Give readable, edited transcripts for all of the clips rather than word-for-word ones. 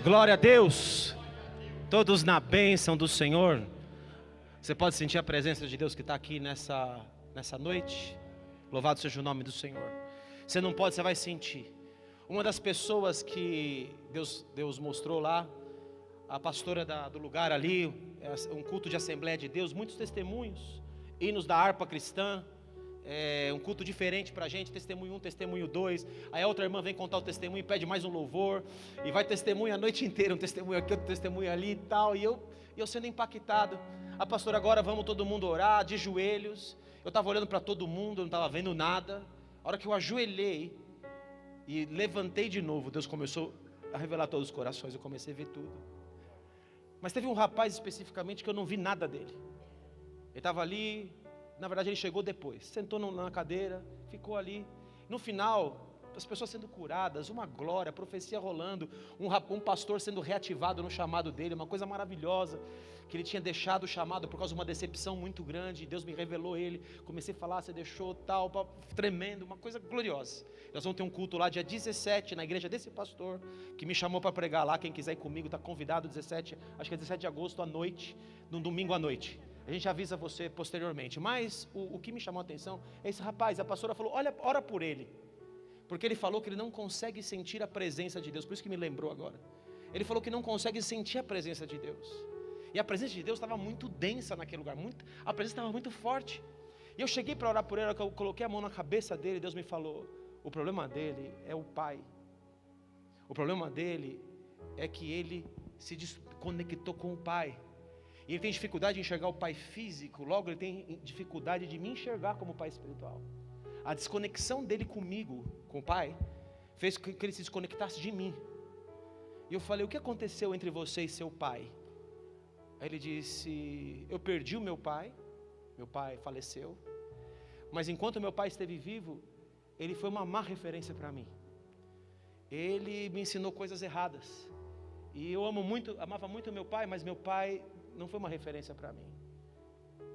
Glória a Deus. Todos na bênção do Senhor. Você pode sentir a presença de Deus que está aqui nessa noite? Louvado seja o nome do Senhor. Você não pode, você vai sentir. Uma das pessoas que Deus mostrou lá, a pastora do lugar ali, um culto de Assembleia de Deus, muitos testemunhos, hinos da harpa cristã, um culto diferente pra gente, testemunho 1, testemunho 2, aí a outra irmã vem contar o testemunho e pede mais um louvor, e vai testemunho a noite inteira, um testemunho aqui, outro testemunho ali e tal, e eu sendo impactado. A pastora, agora vamos todo mundo orar, de joelhos. Eu estava olhando para todo mundo, não estava vendo nada. A hora que eu ajoelhei e levantei de novo, Deus começou a revelar todos os corações, eu comecei a ver tudo. Mas teve um rapaz especificamente que eu não vi nada dele. Ele estava ali, na verdade ele chegou depois, sentou na cadeira, ficou ali. No final, as pessoas sendo curadas, uma glória, profecia rolando, um pastor sendo reativado no chamado dele, uma coisa maravilhosa, que ele tinha deixado o chamado por causa de uma decepção muito grande, Deus me revelou ele, comecei a falar, você deixou tal, tremendo, uma coisa gloriosa. Nós vamos ter um culto lá dia 17, na igreja desse pastor, que me chamou para pregar lá, quem quiser ir comigo, está convidado, 17, acho que é 17 de agosto à noite, no domingo à noite. A gente avisa você posteriormente, mas o que me chamou a atenção é esse rapaz. A pastora falou, ora por ele, porque ele falou que ele não consegue sentir a presença de Deus, por isso que me lembrou agora. Ele falou que não consegue sentir a presença de Deus, e a presença de Deus estava muito densa naquele lugar, a presença estava muito forte. E eu cheguei para orar por ele, eu coloquei a mão na cabeça dele, Deus me falou, o problema dele é o pai, o problema dele é que ele se desconectou com o pai, e ele tem dificuldade de enxergar o pai físico, logo ele tem dificuldade de me enxergar como pai espiritual. A desconexão dele comigo, com o pai, fez com que ele se desconectasse de mim. E eu falei, o que aconteceu entre você e seu pai? Aí ele disse, eu perdi o meu pai faleceu, mas enquanto meu pai esteve vivo, ele foi uma má referência para mim. Ele me ensinou coisas erradas, e eu amava muito meu pai, mas meu pai não foi uma referência para mim.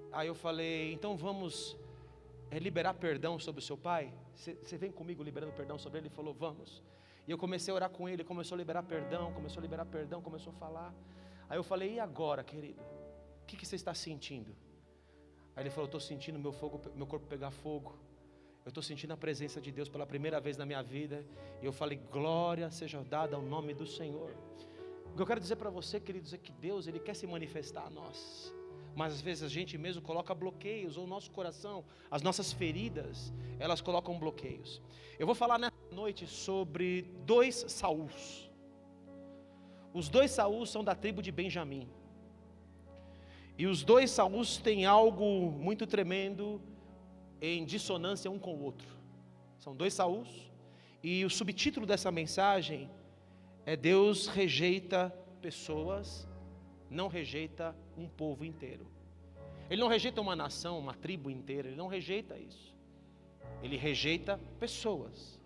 Aí eu falei, então vamos liberar perdão sobre o seu pai? Você vem comigo liberando perdão sobre ele? Ele falou, vamos. E eu comecei a orar com ele, começou a liberar perdão, começou a falar. Aí eu falei, e agora, querido? O que você está sentindo? Aí ele falou, estou sentindo meu corpo pegar fogo. Eu estou sentindo a presença de Deus pela primeira vez na minha vida. E eu falei, glória seja dada ao nome do Senhor. O que eu quero dizer para você, queridos, é que Deus, Ele quer se manifestar a nós, mas às vezes a gente mesmo coloca bloqueios, ou o nosso coração, as nossas feridas, elas colocam bloqueios. Eu vou falar nessa noite sobre 2 Saúls. Os 2 Saúls são da tribo de Benjamim, e os 2 Saúls têm algo muito tremendo em dissonância um com o outro. São 2 Saúls, e o subtítulo dessa mensagem é Deus rejeita pessoas, não rejeita um povo inteiro. Ele não rejeita uma nação, uma tribo inteira, Ele não rejeita isso. Ele rejeita pessoas.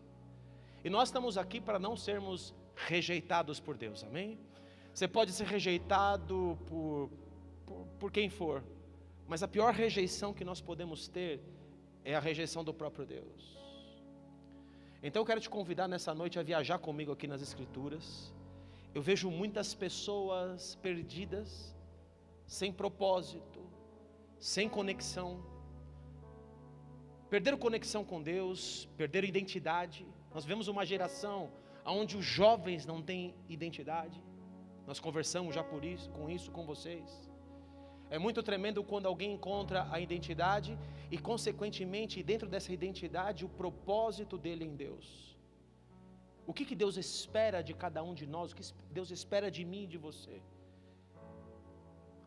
E nós estamos aqui para não sermos rejeitados por Deus, amém? Você pode ser rejeitado por quem for, mas a pior rejeição que nós podemos ter é a rejeição do próprio Deus. Então eu quero te convidar nessa noite a viajar comigo aqui nas Escrituras. Eu vejo muitas pessoas perdidas, sem propósito, sem conexão. Perderam conexão com Deus, perderam identidade. Nós vemos uma geração onde os jovens não têm identidade. Nós conversamos já com vocês. É muito tremendo quando alguém encontra a identidade e, consequentemente, dentro dessa identidade, o propósito dele em Deus. O que Deus espera de cada um de nós? O que Deus espera de mim e de você?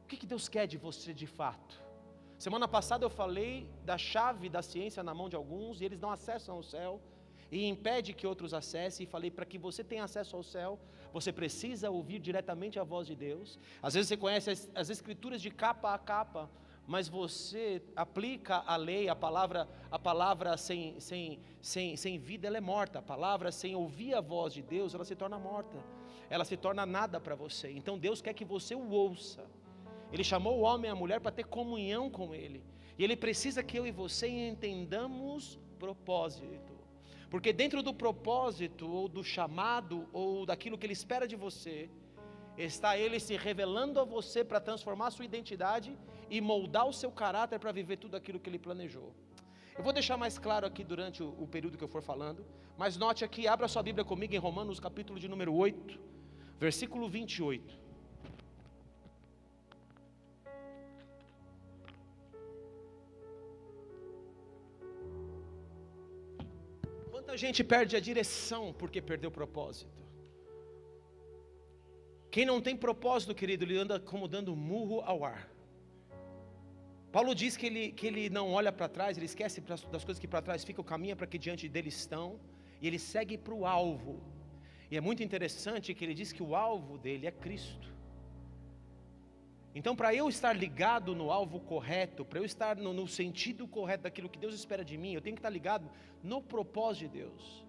O que Deus quer de você de fato? Semana passada eu falei da chave da ciência na mão de alguns, e eles não acessam o céu, e impede que outros acessem. E falei, para que você tenha acesso ao céu, você precisa ouvir diretamente a voz de Deus. Às vezes você conhece as Escrituras de capa a capa, mas você aplica a lei, a palavra sem vida, ela é morta. A palavra sem ouvir a voz de Deus, ela se torna morta, ela se torna nada para você. Então Deus quer que você o ouça. Ele chamou o homem e a mulher para ter comunhão com Ele, e Ele precisa que eu e você entendamos propósito. Porque dentro do propósito, ou do chamado, ou daquilo que Ele espera de você, está Ele se revelando a você para transformar a sua identidade e moldar o seu caráter para viver tudo aquilo que Ele planejou. Eu vou deixar mais claro aqui durante o período que eu for falando, mas note aqui, abra sua Bíblia comigo em Romanos capítulo de número 8, versículo 28. Quanta gente perde a direção porque perdeu o propósito. Quem não tem propósito, querido, ele anda como dando murro ao ar. Paulo diz que ele não olha para trás, ele esquece das coisas que para trás ficam, caminha para que diante dele estão, e ele segue para o alvo. E é muito interessante que ele diz que o alvo dele é Cristo. Então, para eu estar ligado no alvo correto, para eu estar no sentido correto daquilo que Deus espera de mim, eu tenho que estar ligado no propósito de Deus.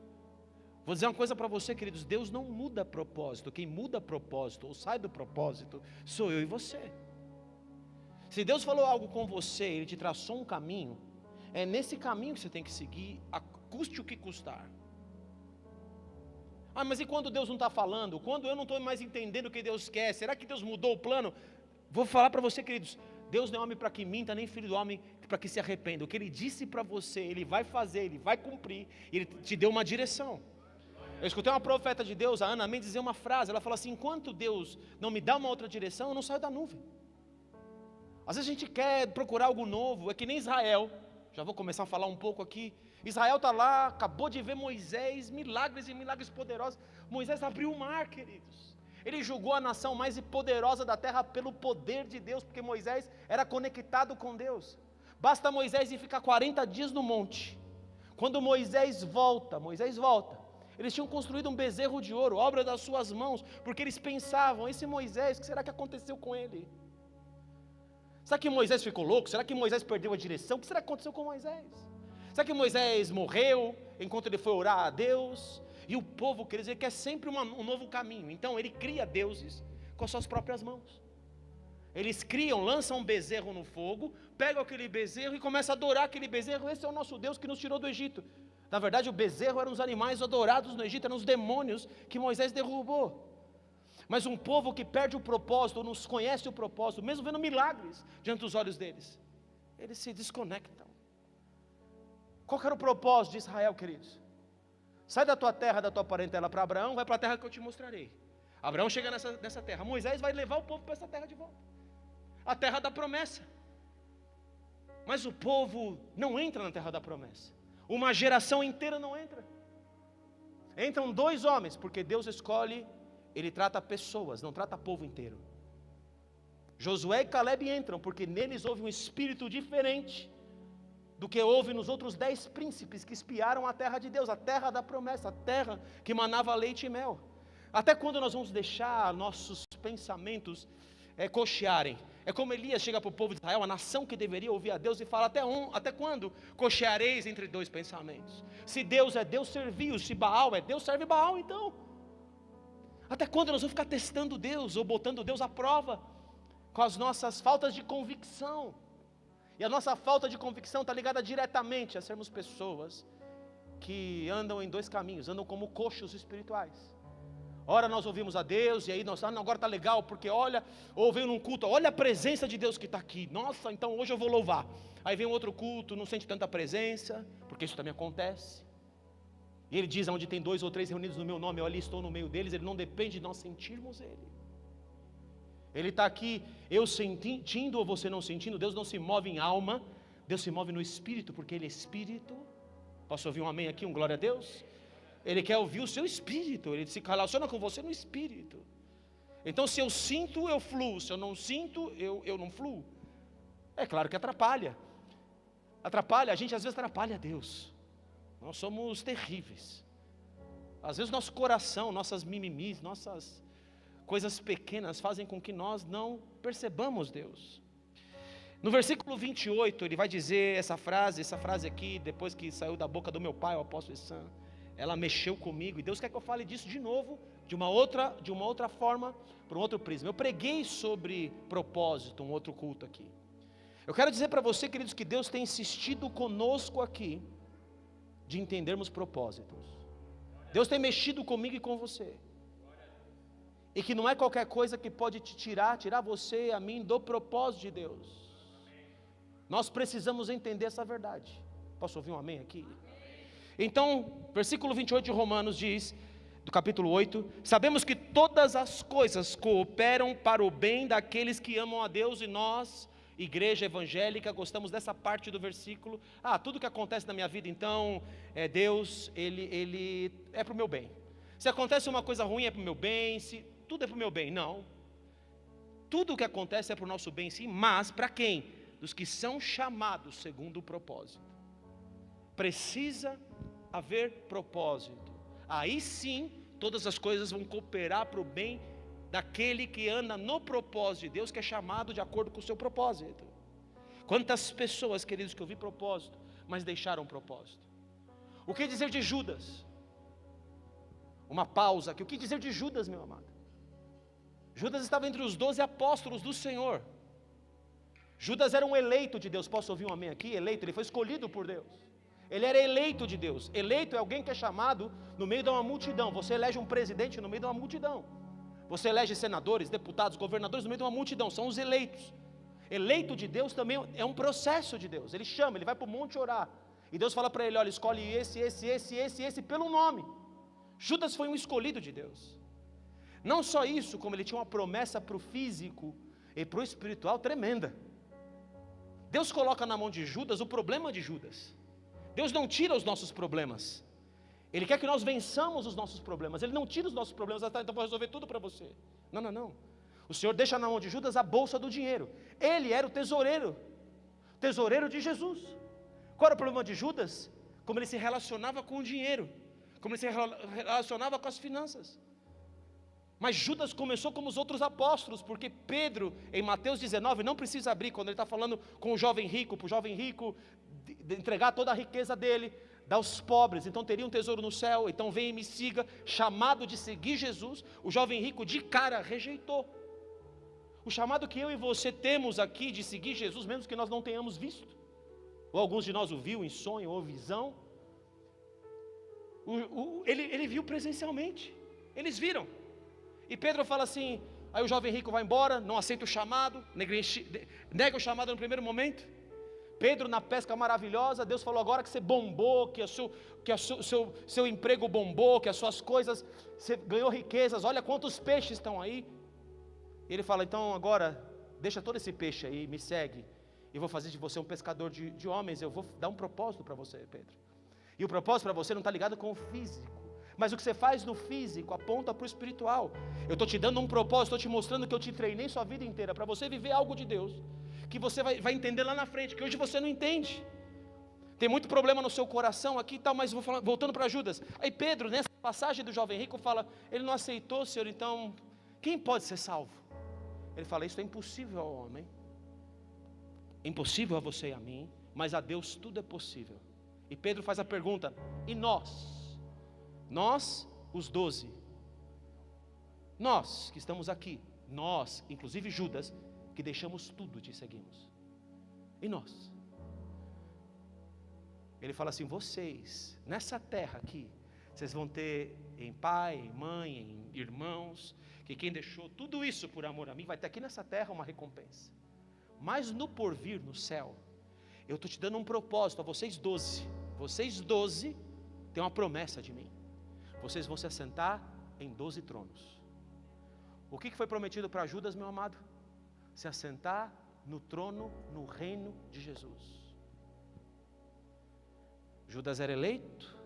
Vou dizer uma coisa para você, queridos, Deus não muda propósito. Quem muda propósito ou sai do propósito sou eu e você. Se Deus falou algo com você, Ele te traçou um caminho, é nesse caminho que você tem que seguir, custe o que custar. Ah, mas e quando Deus não está falando? Quando eu não estou mais entendendo o que Deus quer? Será que Deus mudou o plano? Vou falar para você, queridos, Deus não é homem para que minta, nem filho do homem para que se arrependa. O que Ele disse para você, Ele vai fazer, Ele vai cumprir, Ele te deu uma direção. Eu escutei uma profeta de Deus, a Ana Mendes, dizer uma frase, ela falou assim: enquanto Deus não me dá uma outra direção, eu não saio da nuvem. Às vezes a gente quer procurar algo novo, é que nem Israel, já vou começar a falar um pouco aqui. Israel está lá, acabou de ver Moisés, milagres e milagres poderosos. Moisés abriu o mar, queridos. Ele julgou a nação mais poderosa da terra pelo poder de Deus, porque Moisés era conectado com Deus. Basta Moisés ir ficar 40 dias no monte. Quando Moisés volta, eles tinham construído um bezerro de ouro, obra das suas mãos, porque eles pensavam: esse Moisés, o que será que aconteceu com ele? Será que Moisés ficou louco? Será que Moisés perdeu a direção? O que será que aconteceu com Moisés? Será que Moisés morreu enquanto ele foi orar a Deus? E o povo, quer dizer, quer sempre um novo caminho. Então ele cria deuses com as suas próprias mãos. Eles criam, lançam um bezerro no fogo, pegam aquele bezerro e começam a adorar aquele bezerro. Esse é o nosso Deus que nos tirou do Egito. Na verdade, o bezerro eram os animais adorados no Egito, eram os demônios que Moisés derrubou. Mas um povo que perde o propósito, ou não conhece o propósito, mesmo vendo milagres diante dos olhos deles, eles se desconectam. Qual que era o propósito de Israel, queridos? Sai da tua terra, da tua parentela para Abraão, vai para a terra que eu te mostrarei. Abraão chega nessa terra, Moisés vai levar o povo para essa terra de volta, a terra da promessa. Mas o povo não entra na terra da promessa, uma geração inteira não entra. Entram 2 homens, porque Deus escolhe, Ele trata pessoas, não trata povo inteiro. Josué e Caleb entram, porque neles houve um espírito diferente do que houve nos outros 10 príncipes que espiaram a terra de Deus, a terra da promessa, a terra que manava leite e mel. Até quando nós vamos deixar nossos pensamentos cochearem? É como Elias chega para o povo de Israel, a nação que deveria ouvir a Deus, e fala: até quando cocheareis entre 2 pensamentos? Se Deus é Deus, serviu. Se Baal é Deus, serve Baal então. Até quando nós vamos ficar testando Deus, ou botando Deus à prova, com as nossas faltas de convicção? E a nossa falta de convicção está ligada diretamente a sermos pessoas que andam em 2 caminhos, andam como coxos espirituais. Ora nós ouvimos a Deus, e aí nós, agora está legal, porque olha, ou veio num culto, olha a presença de Deus que está aqui, nossa, então hoje eu vou louvar. Aí vem um outro culto, não sente tanta presença, porque isso também acontece. E ele diz: onde tem 2 ou 3 reunidos no meu nome, eu ali estou no meio deles. Ele não depende de nós sentirmos Ele. Ele está aqui, eu sentindo ou você não sentindo. Deus não se move em alma, Deus se move no Espírito, porque Ele é Espírito. Posso ouvir um amém aqui, um glória a Deus? Ele quer ouvir o seu Espírito, Ele se relaciona com você no Espírito. Então se eu sinto, eu fluo. Se eu não sinto, eu não fluo. É claro que atrapalha. A gente às vezes atrapalha a Deus. Nós somos terríveis. Às vezes nosso coração, nossas mimimis, nossas coisas pequenas fazem com que nós não percebamos Deus. No versículo 28, ele vai dizer essa frase aqui, depois que saiu da boca do meu pai, o apóstolo Sam, ela mexeu comigo, e Deus quer que eu fale disso de novo, de uma outra forma, por um outro prisma. Eu preguei sobre propósito, um outro culto aqui. Eu quero dizer para você, queridos, que Deus tem insistido conosco aqui, de entendermos propósitos. Deus tem mexido comigo e com você. E que não é qualquer coisa que pode te tirar você e a mim do propósito de Deus. Nós precisamos entender essa verdade. Posso ouvir um amém aqui? Então, versículo 28 de Romanos diz, do capítulo 8, sabemos que todas as coisas cooperam para o bem daqueles que amam a Deus, e nós, igreja evangélica, gostamos dessa parte do versículo. Tudo que acontece na minha vida, então, Deus, Ele é para o meu bem. Se acontece uma coisa ruim é para o meu bem, tudo é para o meu bem. Não, tudo o que acontece é para o nosso bem sim, mas para quem? Dos que são chamados segundo o propósito. Precisa haver propósito, aí sim todas as coisas vão cooperar para o bem daquele que anda no propósito de Deus, que é chamado de acordo com o seu propósito. Quantas pessoas, queridos, que eu vi propósito, mas deixaram propósito. O que dizer de Judas? Uma pausa aqui, o que dizer de Judas, meu amado? Judas estava entre os 12 apóstolos do Senhor. Judas era um eleito de Deus. Posso ouvir um amém aqui? Eleito, ele foi escolhido por Deus. Ele era eleito de Deus. Eleito é alguém que é chamado no meio de uma multidão. Você elege um presidente no meio de uma multidão. Você elege senadores, deputados, governadores no meio de uma multidão. São os eleitos. Eleito de Deus também é um processo de Deus. Ele chama, ele vai para o monte orar. E Deus fala para ele, olha, escolhe esse pelo nome. Judas foi um escolhido de Deus. Não só isso, como ele tinha uma promessa para o físico e para o espiritual tremenda. Deus coloca na mão de Judas o problema de Judas. Deus não tira os nossos problemas. Ele quer que nós vençamos os nossos problemas. Ele não tira os nossos problemas, então vou resolver tudo para você. Não. O Senhor deixa na mão de Judas a bolsa do dinheiro. Ele era o tesoureiro de Jesus. Qual era o problema de Judas? Como ele se relacionava com o dinheiro, como ele se relacionava com as finanças. Mas Judas começou como os outros apóstolos, porque Pedro, em Mateus 19, não precisa abrir, quando ele está falando com o jovem rico, para o jovem rico de entregar toda a riqueza dele, dar aos pobres, então teria um tesouro no céu, então vem e me siga, chamado de seguir Jesus. O jovem rico de cara rejeitou. O chamado que eu e você temos aqui de seguir Jesus, mesmo que nós não tenhamos visto, ou alguns de nós o viu em sonho ou visão, ele viu presencialmente, eles viram. E Pedro fala assim, aí o jovem rico vai embora, não aceita o chamado, nega o chamado no primeiro momento. Pedro na pesca maravilhosa, Deus falou, agora que você bombou, que seu emprego bombou, que as suas coisas, você ganhou riquezas, olha quantos peixes estão aí. Ele fala, então agora, deixa todo esse peixe aí, me segue, e vou fazer de você um pescador de homens, eu vou dar um propósito para você, Pedro. E o propósito para você não está ligado com o físico, mas o que você faz no físico aponta para o espiritual. Eu estou te dando um propósito, estou te mostrando que eu te treinei sua vida inteira, para você viver algo de Deus, que você vai entender lá na frente, que hoje você não entende. Tem muito problema no seu coração aqui e tal, mas voltando para Judas. Aí Pedro, nessa passagem do jovem rico, fala, ele não aceitou, Senhor, então, quem pode ser salvo? Ele fala, isso é impossível ao homem, impossível a você e a mim, mas a Deus tudo é possível. E Pedro faz a pergunta, e nós? Nós, os 12, nós que estamos aqui, nós, inclusive Judas, que deixamos tudo e te seguimos, e nós? Ele fala assim, vocês, nessa terra aqui, vocês vão ter em pai, em mãe, em irmãos, que quem deixou tudo isso por amor a mim, vai ter aqui nessa terra uma recompensa, mas no porvir, no céu, eu estou te dando um propósito a vocês 12 têm uma promessa de mim, vocês vão se assentar em 12 tronos. O que foi prometido para Judas, meu amado? Se assentar no trono, no reino de Jesus. Judas era eleito,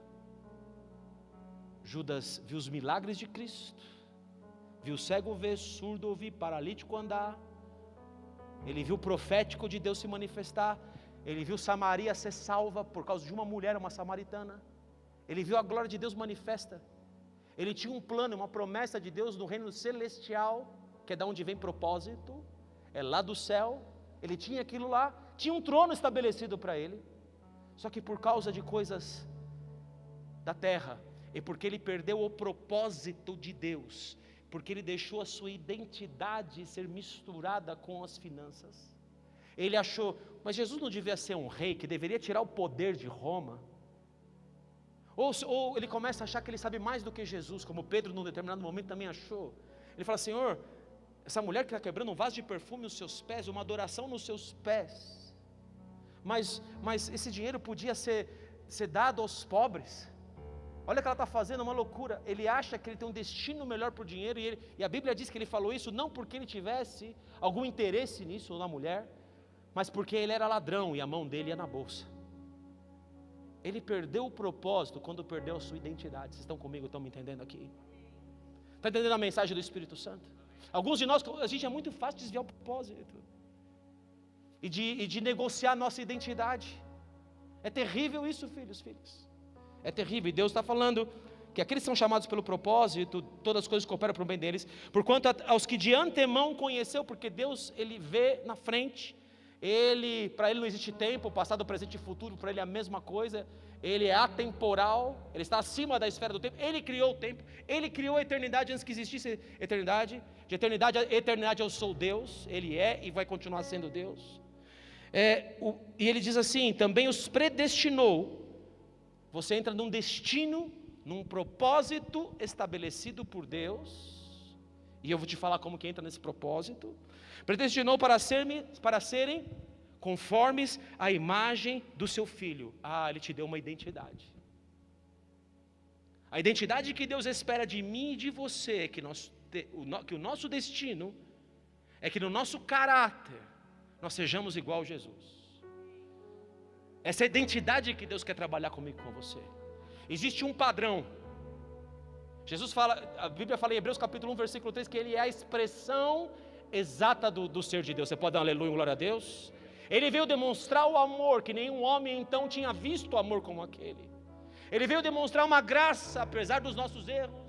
Judas viu os milagres de Cristo, viu cego ver, surdo ouvir, paralítico andar, ele viu o profético de Deus se manifestar, ele viu Samaria ser salva por causa de uma mulher, uma samaritana, ele viu a glória de Deus manifesta, ele tinha um plano, uma promessa de Deus no reino celestial, que é da onde vem propósito, é lá do céu, ele tinha aquilo lá, tinha um trono estabelecido para ele, só que por causa de coisas da terra, e porque ele perdeu o propósito de Deus, porque ele deixou a sua identidade ser misturada com as finanças, ele achou, mas Jesus não devia ser um rei, que deveria tirar o poder de Roma, ou ele começa a achar que ele sabe mais do que Jesus, como Pedro num determinado momento também achou, Ele fala: Senhor, essa mulher que está quebrando um vaso de perfume nos seus pés, uma adoração nos seus pés, mas esse dinheiro podia ser dado aos pobres. Olha o que ela está fazendo, uma loucura. Ele acha que ele tem um destino melhor para o dinheiro, e a Bíblia diz que ele falou isso não porque ele tivesse algum interesse nisso ou na mulher, mas porque ele era ladrão e a mão dele ia na bolsa. Ele perdeu o propósito quando perdeu a sua identidade. Vocês estão comigo, estão me entendendo aqui? Está entendendo a mensagem do Espírito Santo? Alguns de nós, a gente é muito fácil desviar o propósito e de negociar a nossa identidade. É terrível isso, filhos. É terrível. E Deus está falando que aqueles que são chamados pelo propósito, todas as coisas cooperam para o bem deles, porquanto aos que de antemão conheceu, porque Deus, Ele vê na frente, para Ele não existe tempo, passado, presente e futuro, para Ele é a mesma coisa. Ele é atemporal, Ele está acima da esfera do tempo. Ele criou o tempo, Ele criou a eternidade antes que existisse eternidade. De eternidade a eternidade eu sou Deus, Ele é e vai continuar sendo Deus. E Ele diz assim: também os predestinou. Você entra num destino, num propósito estabelecido por Deus, e eu vou te falar como que entra nesse propósito. Predestinou para serem conformes à imagem do seu Filho. Ele te deu uma identidade. A identidade que Deus espera de mim e de você, que o nosso destino é que no nosso caráter nós sejamos igual a Jesus. Essa é a identidade que Deus quer trabalhar comigo e com você. Existe um padrão. Jesus fala, a Bíblia fala em Hebreus capítulo 1, versículo 3, que Ele é a expressão exata do ser de Deus. Você pode dar um aleluia, glória a Deus? Ele veio demonstrar o amor, que nenhum homem então tinha visto amor como aquele. Ele veio demonstrar uma graça, apesar dos nossos erros.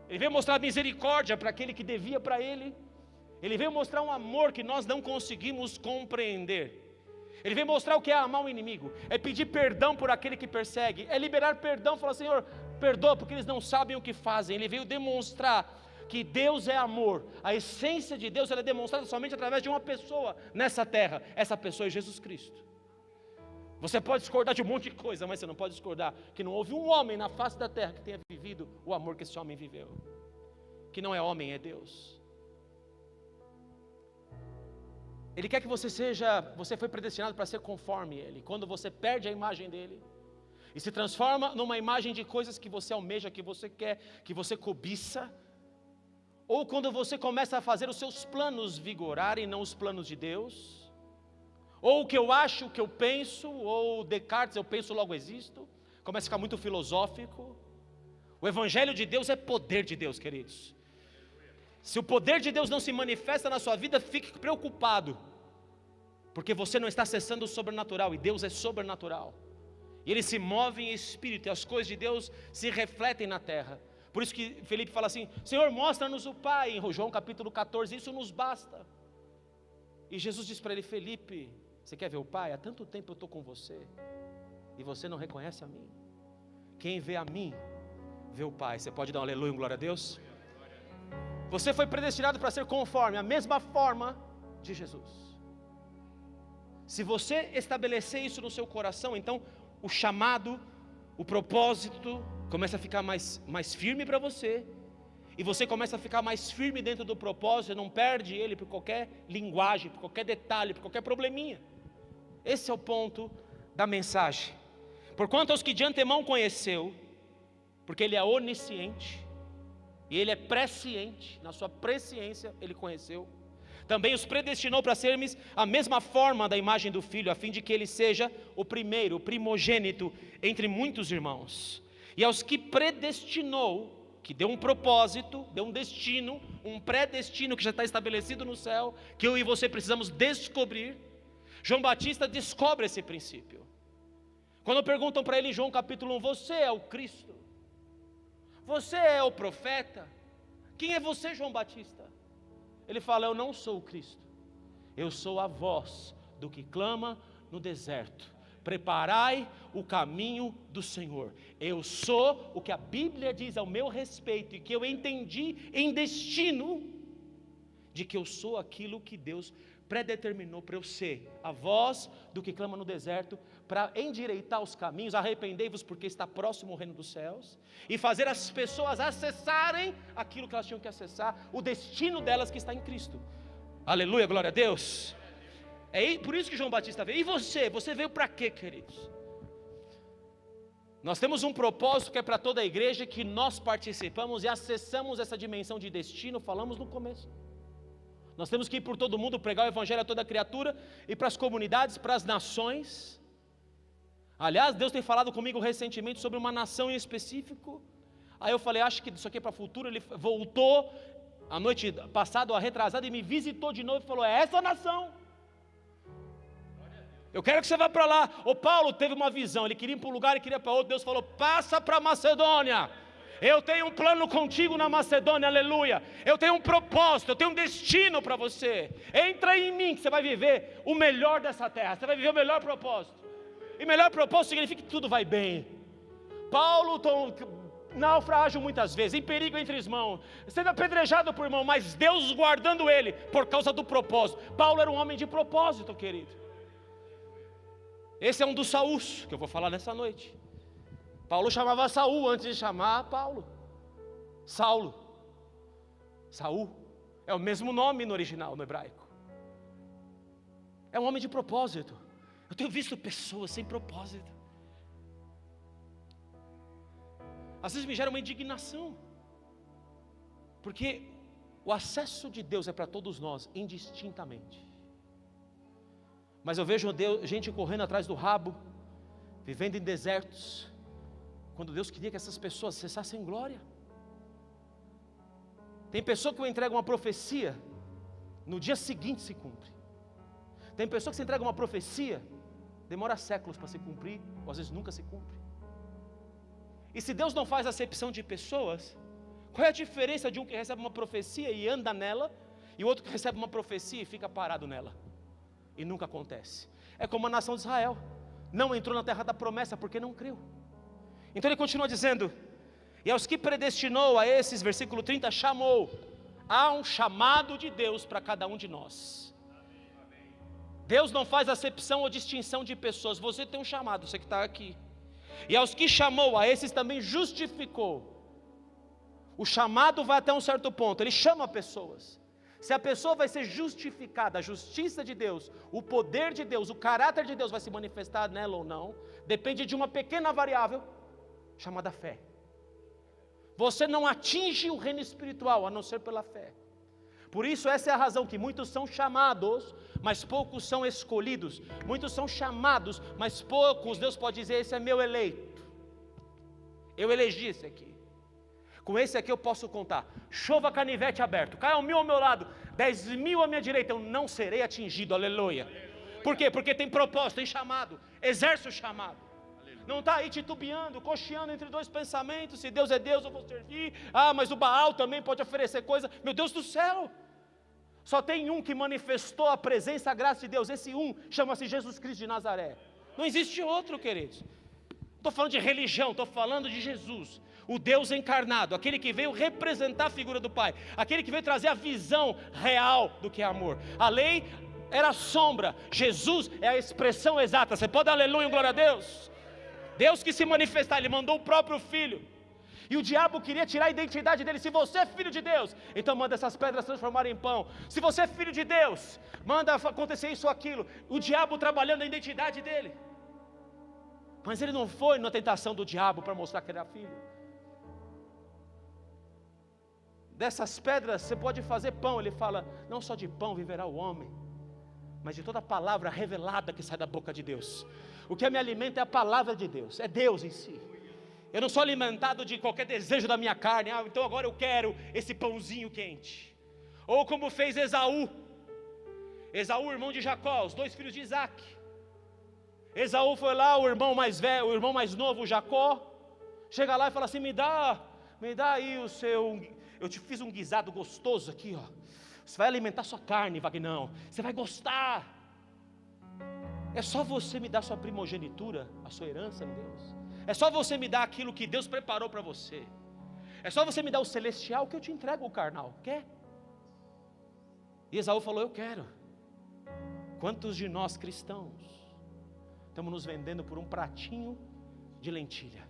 Ele veio mostrar misericórdia para aquele que devia para Ele. Ele veio mostrar um amor que nós não conseguimos compreender. Ele veio mostrar o que é amar o inimigo, é pedir perdão por aquele que persegue, é liberar perdão, falar: Senhor, perdoa porque eles não sabem o que fazem. Ele veio demonstrar que Deus é amor. A essência de Deus ela é demonstrada somente através de uma pessoa nessa terra. Essa pessoa é Jesus Cristo. Você pode discordar de um monte de coisa, mas você não pode discordar que não houve um homem na face da terra que tenha vivido o amor que esse homem viveu. Que não é homem, é Deus. Ele quer que você foi predestinado para ser conforme Ele. Quando você perde a imagem dEle e se transforma numa imagem de coisas que você almeja, que você quer, que você cobiça, ou quando você começa a fazer os seus planos vigorarem, não os planos de Deus, ou o que eu acho, o que eu penso, ou Descartes, eu penso logo existo, começa a ficar muito filosófico. O Evangelho de Deus é poder de Deus, queridos. Se o poder de Deus não se manifesta na sua vida, fique preocupado, porque você não está acessando o sobrenatural, e Deus é sobrenatural, e Ele se move em espírito, e as coisas de Deus se refletem na terra. Por isso que Felipe fala assim: Senhor, mostra-nos o Pai, em João capítulo 14, isso nos basta. E Jesus diz para ele: Felipe, você quer ver o Pai? Há tanto tempo eu estou com você, e você não reconhece a mim. Quem vê a mim, vê o Pai. Você pode dar um aleluia, glória a Deus? Você foi predestinado para ser conforme a mesma forma de Jesus. Se você estabelecer isso no seu coração, então o chamado, o propósito começa a ficar mais firme para você, e você começa a ficar mais firme dentro do propósito, não perde ele por qualquer linguagem, por qualquer detalhe, por qualquer probleminha. Esse é o ponto da mensagem. Porquanto aos que de antemão conheceu, porque Ele é onisciente, e Ele é presciente, na sua presciência Ele conheceu, também os predestinou para sermos a mesma forma da imagem do Filho, a fim de que Ele seja o primeiro, o primogênito entre muitos irmãos. E aos que predestinou, que deu um propósito, deu um destino, um predestino que já está estabelecido no céu, que eu e você precisamos descobrir. João Batista descobre esse princípio. Quando perguntam para ele em João capítulo 1, você é o Cristo? Você é o profeta? Quem é você, João Batista? Ele fala: eu não sou o Cristo, eu sou a voz do que clama no deserto, preparai o caminho do Senhor. Eu sou o que a Bíblia diz ao meu respeito, e que eu entendi em destino, de que eu sou aquilo que Deus predeterminou para eu ser a voz do que clama no deserto, para endireitar os caminhos. Arrependei-vos porque está próximo o reino dos céus, e fazer as pessoas acessarem aquilo que elas tinham que acessar, o destino delas que está em Cristo. Aleluia, glória a Deus. É por isso que João Batista veio. E você veio para quê, queridos? Nós temos um propósito que é para toda a igreja, que nós participamos e acessamos essa dimensão de destino. Falamos no começo. Nós temos que ir por todo mundo, pregar o evangelho a toda criatura, e para as comunidades, para as nações. Aliás, Deus tem falado comigo recentemente sobre uma nação em específico. Aí eu falei, acho que isso aqui é para o futuro. Ele voltou a noite passada, ou a retrasada, e me visitou de novo e falou, é essa nação. Eu quero que você vá para lá. O Paulo teve uma visão, ele queria ir para um lugar e queria para outro. Deus falou, passa para Macedônia. Eu tenho um plano contigo na Macedônia, aleluia. Eu tenho um propósito, eu tenho um destino para você. Entra em mim que você vai viver o melhor dessa terra. Você vai viver o melhor propósito. E melhor propósito significa que tudo vai bem. Paulo naufrágio muitas vezes, em perigo entre irmãos, sendo apedrejado por irmão, mas Deus guardando ele por causa do propósito. Paulo era um homem de propósito, querido. Esse é um dos Saús que eu vou falar nessa noite. Paulo chamava Saul antes de chamar Paulo. Saulo. Saul é o mesmo nome no original, no hebraico. É um homem de propósito. Eu tenho visto pessoas sem propósito. Às vezes me gera uma indignação, porque o acesso de Deus é para todos nós, indistintamente. Mas eu vejo gente correndo atrás do rabo, vivendo em desertos, quando Deus queria que essas pessoas acessassem glória. Tem pessoa que entrega uma profecia, no dia seguinte se cumpre. Tem pessoa que se entrega uma profecia, demora séculos para se cumprir, ou às vezes nunca se cumpre. E se Deus não faz acepção de pessoas, qual é a diferença de um que recebe uma profecia e anda nela, e o outro que recebe uma profecia e fica parado nela? E nunca acontece. É como a nação de Israel, não entrou na terra da promessa porque não creu. Então ele continua dizendo, e aos que predestinou, a esses, versículo 30, chamou. Há um chamado de Deus para cada um de nós. Deus não faz acepção ou distinção de pessoas. Você tem um chamado, você que está aqui. E aos que chamou, a esses também justificou. O chamado vai até um certo ponto, ele chama pessoas. Se a pessoa vai ser justificada, a justiça de Deus, o poder de Deus, o caráter de Deus vai se manifestar nela ou não, depende de uma pequena variável, chamada fé. Você não atinge o reino espiritual, a não ser pela fé. Por isso essa é a razão que muitos são chamados, mas poucos são escolhidos. Muitos são chamados, mas poucos, Deus pode dizer, esse é meu eleito. Eu elegi esse aqui. Com esse aqui eu posso contar. Chova canivete aberto, caia 1000 ao meu lado, 10.000 à minha direita, eu não serei atingido, aleluia. Por quê? Porque tem propósito, tem chamado, exerce o chamado. Não está aí titubeando, cocheando entre dois pensamentos, se Deus é Deus eu vou servir, mas o Baal também pode oferecer coisa, meu Deus do céu. Só tem um que manifestou a presença, a graça de Deus, esse um chama-se Jesus Cristo de Nazaré. Não existe outro, queridos. Estou falando de religião, estou falando de Jesus, o Deus encarnado, aquele que veio representar a figura do Pai, aquele que veio trazer a visão real do que é amor. A lei era sombra, Jesus é a expressão exata. Você pode dar aleluia e glória a Deus? Deus que se manifestar, Ele mandou o próprio Filho. E o diabo queria tirar a identidade dele. Se você é filho de Deus, então manda essas pedras transformarem em pão. Se você é filho de Deus, manda acontecer isso ou aquilo. O diabo trabalhando a identidade dele. Mas ele não foi na tentação do diabo para mostrar que ele era filho. Dessas pedras você pode fazer pão. Ele fala, não só de pão viverá o homem, mas de toda palavra revelada que sai da boca de Deus. O que me alimenta é a palavra de Deus, é Deus em si. Eu não sou alimentado de qualquer desejo da minha carne, então agora eu quero esse pãozinho quente. Ou como fez Esaú, irmão de Jacó, os dois filhos de Isaac. Esaú foi lá, o irmão mais velho, o irmão mais novo, Jacó, chega lá e fala assim, me dá aí o seu, eu te fiz um guisado gostoso aqui, ó. Você vai alimentar sua carne, Vagnão, você vai gostar. É só você me dar sua primogenitura, a sua herança em Deus. É só você me dar aquilo que Deus preparou para você. É só você me dar o celestial que eu te entrego o carnal. Quer? E Esaú falou, eu quero. Quantos de nós cristãos estamos nos vendendo por um pratinho de lentilha,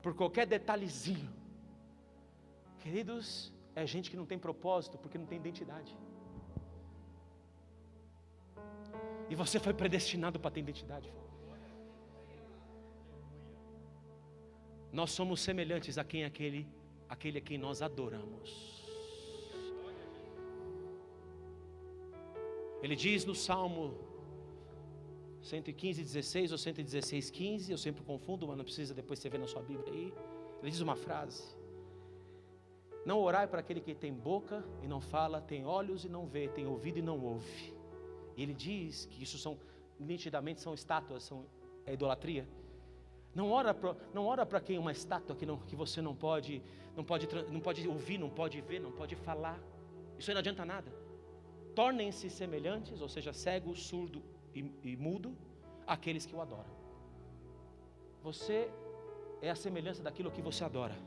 por qualquer detalhezinho? Queridos, é gente que não tem propósito, porque não tem identidade. E você foi predestinado para ter identidade. Nós somos semelhantes a quem aquele a quem nós adoramos. Ele diz no Salmo 115, 16 ou 116, 15, eu sempre confundo, mas não precisa, depois você vê na sua Bíblia aí. Ele diz uma frase: não orai para aquele que tem boca e não fala, tem olhos e não vê, tem ouvido e não ouve. E ele diz que isso nitidamente são estátuas, é idolatria. Não ora para quem uma estátua que você não pode ouvir, não pode ver, não pode falar. Isso aí não adianta nada. Tornem-se semelhantes, ou seja, cego, surdo e mudo, àqueles que o adoram. Você é a semelhança daquilo que você adora.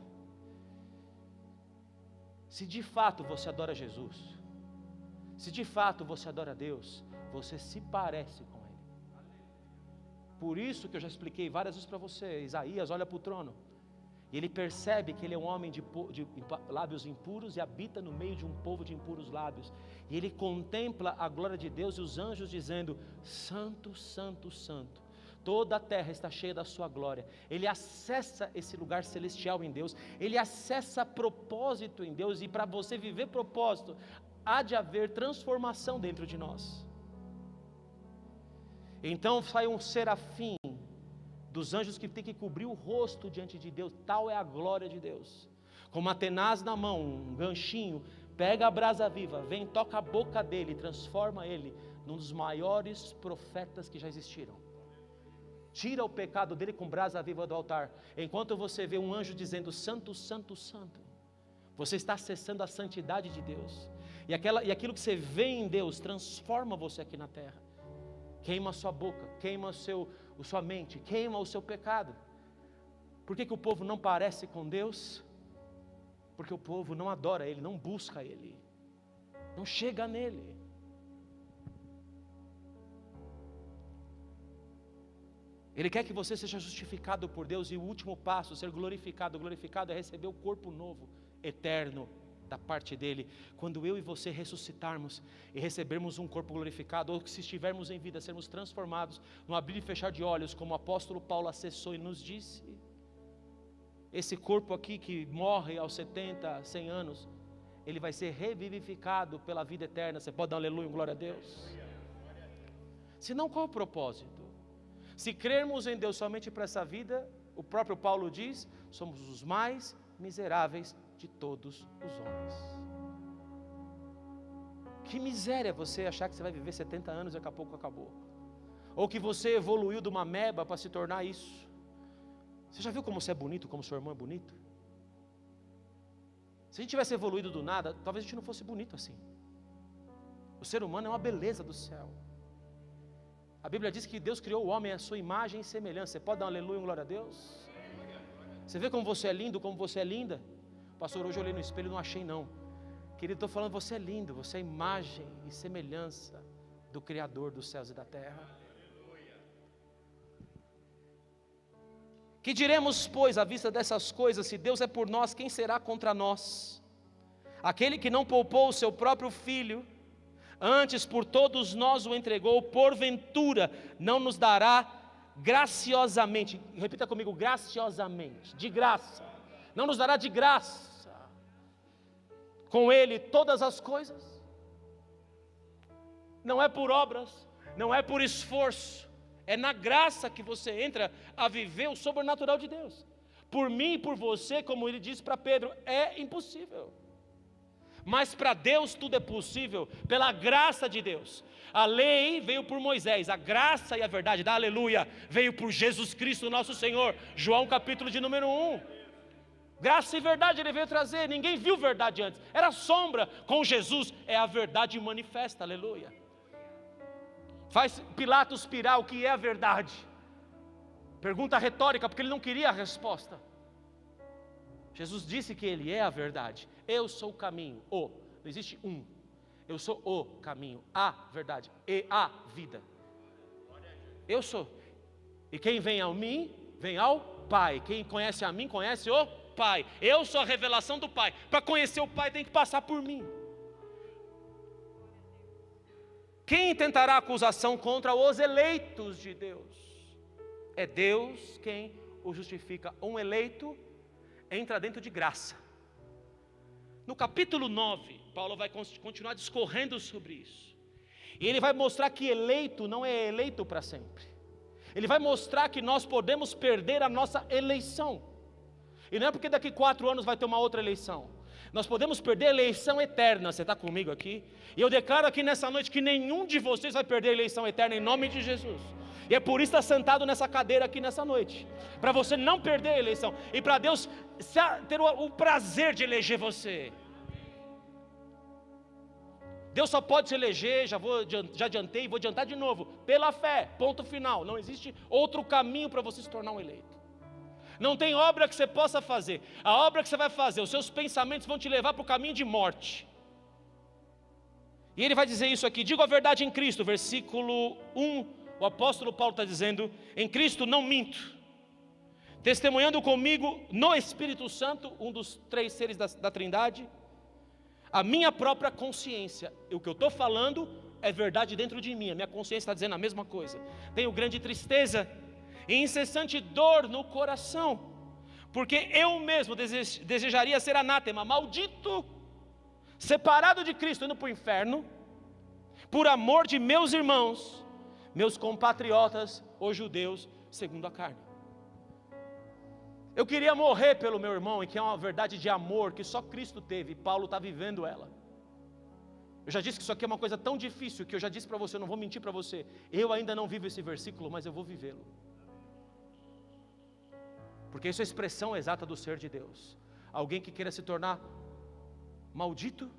Se de fato você adora Jesus, se de fato você adora Deus, você se parece com Ele. Por isso que eu já expliquei várias vezes para você, Isaías olha para o trono, e ele percebe que ele é um homem de lábios impuros e habita no meio de um povo de impuros lábios. E ele contempla a glória de Deus e os anjos dizendo: Santo, Santo, Santo. Toda a terra está cheia da sua glória. Ele acessa esse lugar celestial em Deus. Ele acessa propósito em Deus. E para você viver propósito, há de haver transformação dentro de nós. Então sai um serafim dos anjos que tem que cobrir o rosto diante de Deus. Tal é a glória de Deus. Com uma tenaz na mão, um ganchinho, pega a brasa viva, vem, toca a boca dele, transforma ele num dos maiores profetas que já existiram. Tira o pecado dele com brasa viva do altar. Enquanto você vê um anjo dizendo: Santo, Santo, Santo, você está acessando a santidade de Deus. E aquilo que você vê em Deus transforma você aqui na terra. Queima a sua boca, queima a sua mente, queima o seu pecado. Por que o povo não parece com Deus? Porque o povo não adora Ele, não busca Ele, não chega nele. Ele quer que você seja justificado por Deus. E o último passo, ser glorificado é receber o corpo novo, eterno, da parte dele. Quando eu e você ressuscitarmos e recebermos um corpo glorificado, ou que se estivermos em vida, sermos transformados no abrir e fechar de olhos, como o apóstolo Paulo acessou e nos disse. Esse corpo aqui que morre aos 70, 100 anos, ele vai ser revivificado pela vida eterna. Você pode dar um aleluia, glória a Deus? Se não, qual o propósito? Se crermos em Deus somente para essa vida, o próprio Paulo diz, somos os mais miseráveis de todos os homens. Que miséria você achar que você vai viver 70 anos e daqui a pouco acabou. Ou que você evoluiu de uma ameba para se tornar isso. Você já viu como você é bonito, como seu irmão é bonito? Se a gente tivesse evoluído do nada, talvez a gente não fosse bonito assim. O ser humano é uma beleza do céu. A Bíblia diz que Deus criou o homem à sua imagem e semelhança. Você pode dar um aleluia, um glória a Deus? Você vê como você é lindo, como você é linda? Pastor, hoje eu olhei no espelho e não achei não. Querido, estou falando, você é lindo, você é imagem e semelhança do Criador dos céus e da terra. Que diremos, pois, à vista dessas coisas? Se Deus é por nós, quem será contra nós? Aquele que não poupou o seu próprio filho, antes por todos nós o entregou, porventura não nos dará graciosamente, repita comigo, graciosamente, de graça, não nos dará de graça com Ele todas as coisas? Não é por obras, não é por esforço, é na graça que você entra a viver o sobrenatural de Deus. Por mim e por você, como Ele disse para Pedro, é impossível. Mas para Deus tudo é possível, pela graça de Deus. A lei veio por Moisés, a graça e a verdade, dá aleluia, veio por Jesus Cristo nosso Senhor. João capítulo de número 1. Graça e verdade Ele veio trazer, ninguém viu verdade antes, era sombra. Com Jesus é a verdade manifesta, aleluia. Faz Pilatos pirar o que é a verdade. Pergunta retórica, porque ele não queria a resposta. Jesus disse que Ele é a verdade. Eu sou o caminho, não existe um. Eu sou o caminho, a verdade e a vida. Eu sou. E quem vem a mim, vem ao Pai. Quem conhece a mim, conhece o Pai. Eu sou a revelação do Pai. Para conhecer o Pai tem que passar por mim. Quem tentará acusação contra os eleitos de Deus? É Deus quem o justifica. Um eleito entra dentro de graça. No capítulo 9, Paulo vai continuar discorrendo sobre isso. E ele vai mostrar que eleito não é eleito para sempre. Ele vai mostrar que nós podemos perder a nossa eleição. E não é porque daqui 4 anos vai ter uma outra eleição. Nós podemos perder a eleição eterna. Você está comigo aqui? E eu declaro aqui nessa noite que nenhum de vocês vai perder a eleição eterna em nome de Jesus. E é por isso que está sentado nessa cadeira aqui nessa noite. Para você não perder a eleição. E para Deus ter o prazer de eleger você. Deus só pode se eleger, já adiantei e vou adiantar de novo, pela fé, ponto final. Não existe outro caminho para você se tornar um eleito. Não tem obra que você possa fazer. A obra que você vai fazer, os seus pensamentos vão te levar para o caminho de morte. E ele vai dizer isso aqui: digo a verdade em Cristo, versículo 1, o apóstolo Paulo está dizendo: em Cristo não minto, testemunhando comigo no Espírito Santo, um dos 3 seres da Trindade, a minha própria consciência. O que eu estou falando é verdade dentro de mim, a minha consciência está dizendo a mesma coisa. Tenho grande tristeza e incessante dor no coração, porque eu mesmo desejaria ser anátema, maldito, separado de Cristo, indo para o inferno, por amor de meus irmãos, meus compatriotas, os judeus, segundo a carne. Eu queria morrer pelo meu irmão, e que é uma verdade de amor que só Cristo teve, e Paulo está vivendo ela. Eu já disse que isso aqui é uma coisa tão difícil, que eu já disse para você, eu não vou mentir para você, eu ainda não vivo esse versículo, mas eu vou vivê-lo. Porque isso é a expressão exata do ser de Deus. Alguém que queira se tornar maldito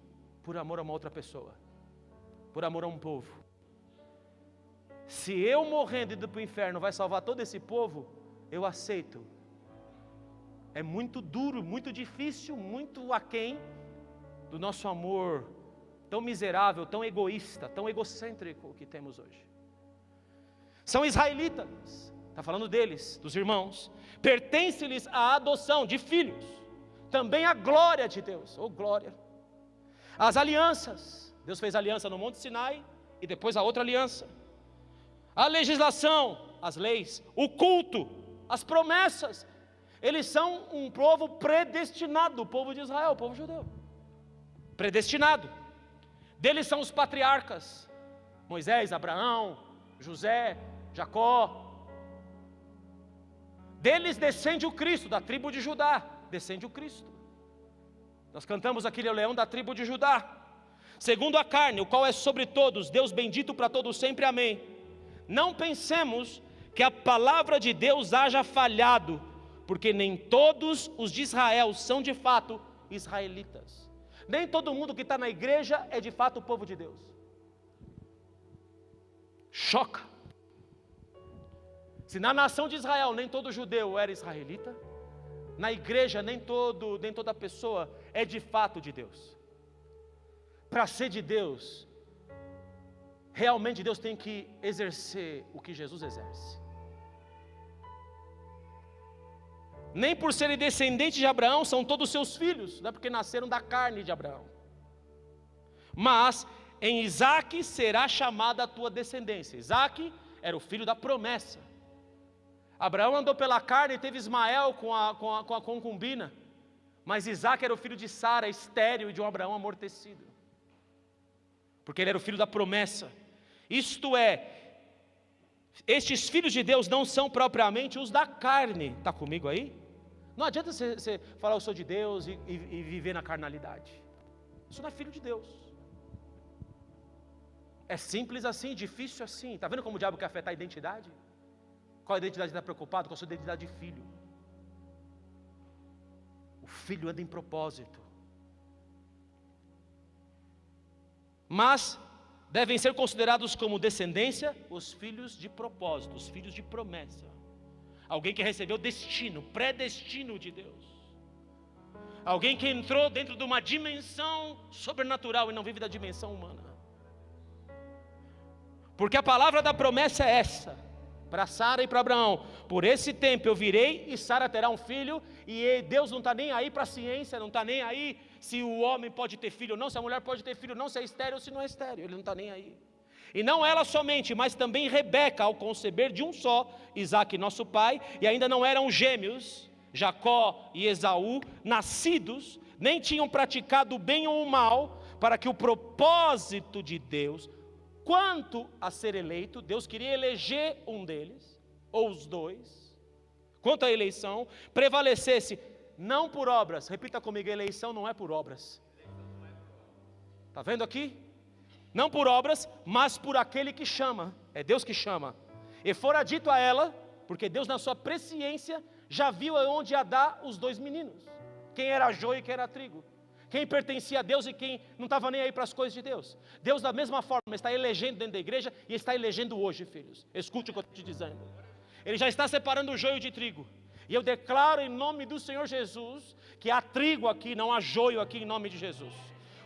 por amor a uma outra pessoa, por amor a um povo. Se eu morrendo e indo para o inferno vai salvar todo esse povo, eu aceito. É muito duro, muito difícil, muito aquém do nosso amor tão miserável, tão egoísta, tão egocêntrico que temos hoje. São israelitas, está falando deles, dos irmãos, pertence-lhes a adoção de filhos, também a glória de Deus, glória. As alianças, Deus fez aliança no Monte Sinai e depois a outra aliança. A legislação, as leis, o culto, as promessas. Eles são um povo predestinado, o povo de Israel, o povo judeu. Predestinado. Deles são os patriarcas, Moisés, Abraão, José, Jacó. Deles descende o Cristo, da tribo de Judá, descende o Cristo. Nós cantamos aquele leão da tribo de Judá. Segundo a carne, o qual é sobre todos, Deus bendito para todos sempre, amém. Não pensemos que a palavra de Deus haja falhado, porque nem todos os de Israel são de fato israelitas. Nem todo mundo que está na igreja é de fato o povo de Deus. Choca. Se na nação de Israel nem todo judeu era israelita, na igreja nem toda pessoa é de fato de Deus. Para ser de Deus, realmente Deus tem que exercer o que Jesus exerce. Nem por serem descendentes de Abraão são todos seus filhos, não é porque nasceram da carne de Abraão. Mas em Isaque será chamada a tua descendência. Isaque era o filho da promessa. Abraão andou pela carne e teve Ismael com a concubina, mas Isaque era o filho de Sara, estéril, e de um Abraão amortecido, porque ele era o filho da promessa. Isto é, estes filhos de Deus não são propriamente os da carne. Está comigo aí? Não adianta você falar eu sou de Deus e viver na carnalidade. Isso não é filho de Deus. É simples assim, difícil assim. Está vendo como o diabo quer afetar a identidade? Qual a identidade está preocupado? Com a sua identidade de filho. O filho anda em propósito. Mas devem ser considerados como descendência os filhos de propósito, os filhos de promessa. Alguém que recebeu destino, predestino de Deus. Alguém que entrou dentro de uma dimensão sobrenatural e não vive da dimensão humana. Porque a palavra da promessa é essa, para Sara e para Abraão: por esse tempo eu virei e Sara terá um filho. E Deus não está nem aí para a ciência, não está nem aí se o homem pode ter filho ou não, se a mulher pode ter filho ou não, se é estéril ou se não é estéril, Ele não está nem aí. E não ela somente, mas também Rebeca, ao conceber de um só, Isaque nosso pai, e ainda não eram gêmeos, Jacó e Esaú, nascidos, nem tinham praticado o bem ou o mal, para que o propósito de Deus, quanto a ser eleito, Deus queria eleger um deles, ou os dois, quanto à eleição, prevalecesse, não por obras. Repita comigo: eleição não é por obras. Está vendo aqui? Não por obras, mas por aquele que chama. É Deus que chama. E fora dito a ela, porque Deus na sua presciência já viu aonde ia dar os dois meninos, quem era joio e quem era trigo, quem pertencia a Deus e quem não estava nem aí para as coisas de Deus. Deus da mesma forma está elegendo dentro da igreja e está elegendo hoje, filhos. Escute o que eu estou te dizendo. Ele já está separando o joio de trigo. E eu declaro em nome do Senhor Jesus que há trigo aqui, não há joio aqui, em nome de Jesus.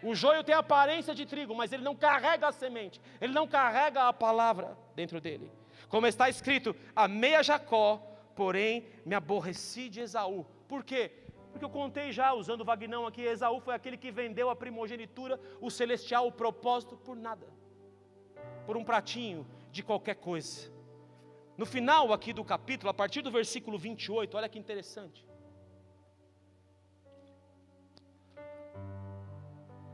O joio tem a aparência de trigo, mas ele não carrega a semente, ele não carrega a palavra dentro dele. Como está escrito: amei a Jacó, porém me aborreci de Esaú. Por quê? Porque eu contei já, usando o Vagnão aqui, Esaú foi aquele que vendeu a primogenitura, o celestial, o propósito, por nada, por um pratinho de qualquer coisa. No final aqui do capítulo, a partir do versículo 28, olha que interessante.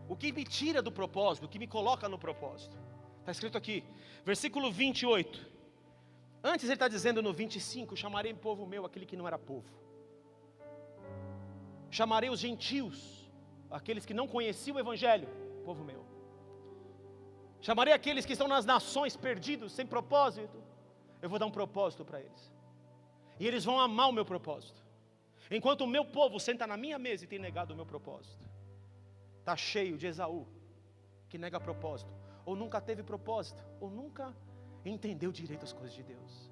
O que me tira do propósito, o que me coloca no propósito, está escrito aqui, versículo 28. Antes ele está dizendo no 25: chamarei povo meu aquele que não era povo. Chamarei os gentios, aqueles que não conheciam o evangelho, povo meu. Chamarei aqueles que estão nas nações perdidos, sem propósito. Eu vou dar um propósito para eles. E eles vão amar o meu propósito. Enquanto o meu povo senta na minha mesa e tem negado o meu propósito. Está cheio de Esaú, que nega propósito, ou nunca teve propósito, ou nunca entendeu direito as coisas de Deus.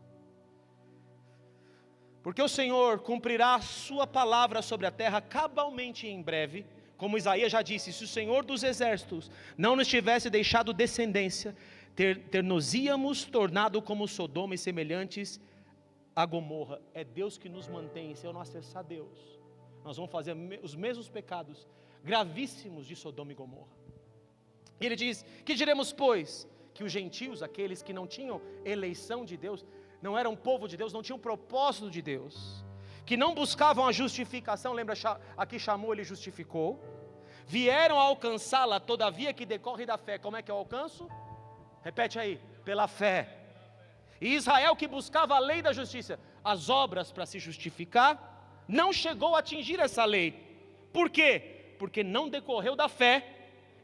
Porque o Senhor cumprirá a sua palavra sobre a terra cabalmente em breve, como Isaías já disse: se o Senhor dos exércitos não nos tivesse deixado descendência, ter-nos-íamos tornado como Sodoma e semelhantes a Gomorra. É Deus que nos mantém. Se eu não acessar Deus, nós vamos fazer os mesmos pecados gravíssimos de Sodoma e Gomorra. E ele diz: que diremos pois? Que os gentios, aqueles que não tinham eleição de Deus, não eram povo de Deus, não tinham propósito de Deus, que não buscavam a justificação, lembra, aqui chamou, ele justificou, vieram a alcançá-la, todavia que decorre da fé. Como é que eu alcanço? Repete aí: pela fé. E Israel, que buscava a lei da justiça, as obras para se justificar, não chegou a atingir essa lei. Por quê? Porque não decorreu da fé,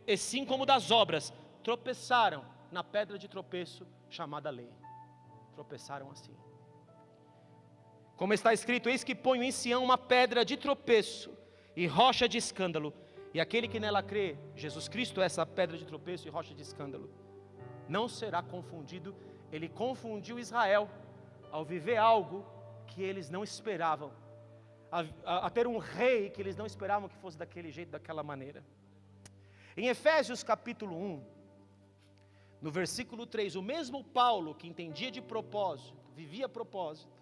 e sim como das obras. Tropeçaram na pedra de tropeço chamada lei. Tropeçaram assim. Como está escrito: eis que ponho em Sião uma pedra de tropeço e rocha de escândalo, e aquele que nela crê, Jesus Cristo, essa pedra de tropeço e rocha de escândalo, não será confundido. Ele confundiu Israel ao viver algo que eles não esperavam, a ter um rei que eles não esperavam que fosse daquele jeito, daquela maneira. Em Efésios capítulo 1, no versículo 3, o mesmo Paulo que entendia de propósito, vivia propósito,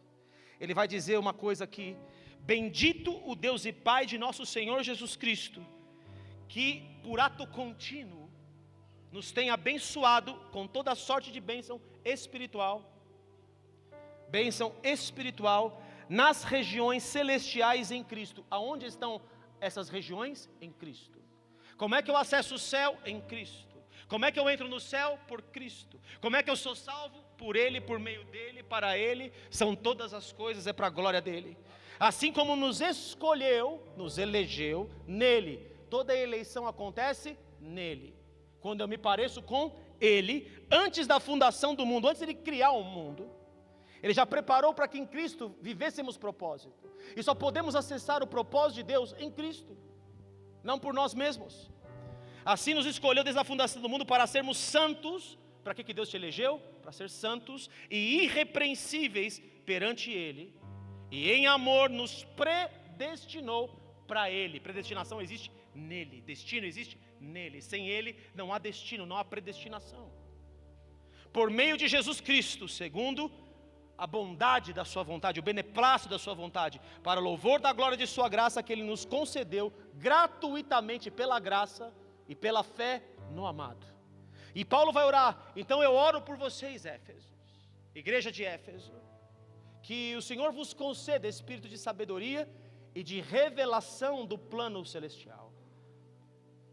ele vai dizer uma coisa aqui: bendito o Deus e Pai de nosso Senhor Jesus Cristo, que por ato contínuo nos tem abençoado com toda sorte de bênção espiritual nas regiões celestiais em Cristo. Aonde estão essas regiões? Em Cristo. Como é que eu acesso o céu? Em Cristo. Como é que eu entro no céu? Por Cristo. Como é que eu sou salvo? Por Ele, por meio dEle, para Ele, são todas as coisas, é para a glória dEle. Assim como nos escolheu, nos elegeu nele. Toda a eleição acontece nele. Quando eu me pareço com Ele, antes da fundação do mundo, antes de Ele criar o mundo, Ele já preparou para que em Cristo vivêssemos propósito. E só podemos acessar o propósito de Deus em Cristo, não por nós mesmos. Assim nos escolheu desde a fundação do mundo para sermos santos. Para que Deus te elegeu? Para ser santos e irrepreensíveis perante Ele. E em amor nos predestinou para Ele. Predestinação existe nele, destino existe nele. Sem Ele não há destino, não há predestinação. por meio de Jesus Cristo, segundo a bondade da sua vontade, o beneplácito da sua vontade, para louvor da glória de sua graça, que Ele nos concedeu gratuitamente pela graça e pela fé no amado. E Paulo vai orar. Então eu oro por vocês, Éfeso, igreja de Éfeso, que o Senhor vos conceda espírito de sabedoria e de revelação do plano celestial,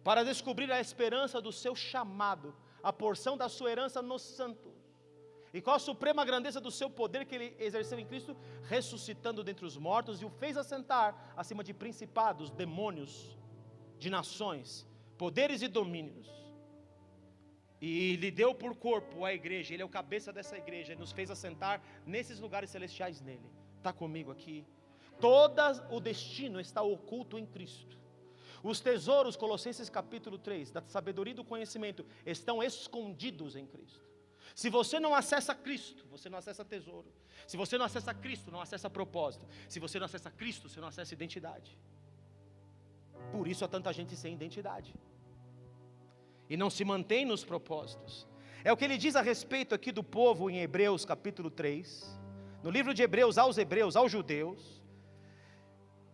para descobrir a esperança do seu chamado, a porção da sua herança nos santos, e qual a suprema grandeza do seu poder que Ele exerceu em Cristo, ressuscitando dentre os mortos, e o fez assentar acima de principados, demônios, de nações, poderes e domínios, e lhe deu por corpo a igreja. Ele é o cabeça dessa igreja, Ele nos fez assentar nesses lugares celestiais nele. Está comigo aqui? Todo o destino está oculto em Cristo. Os tesouros, Colossenses capítulo 3, da sabedoria e do conhecimento, estão escondidos em Cristo. Se você não acessa Cristo, você não acessa tesouro. Se você não acessa Cristo, não acessa propósito. Se você não acessa Cristo, você não acessa identidade. Por isso há tanta gente sem identidade e não se mantém nos propósitos. É o que ele diz a respeito aqui do povo em Hebreus capítulo 3. No livro de Hebreus, aos judeus.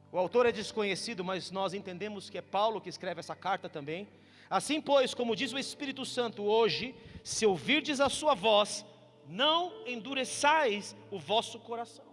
O autor é desconhecido, mas nós entendemos que é Paulo que escreve essa carta também. Assim, pois, como diz o Espírito Santo hoje, se ouvirdes a sua voz, não endureçais o vosso coração.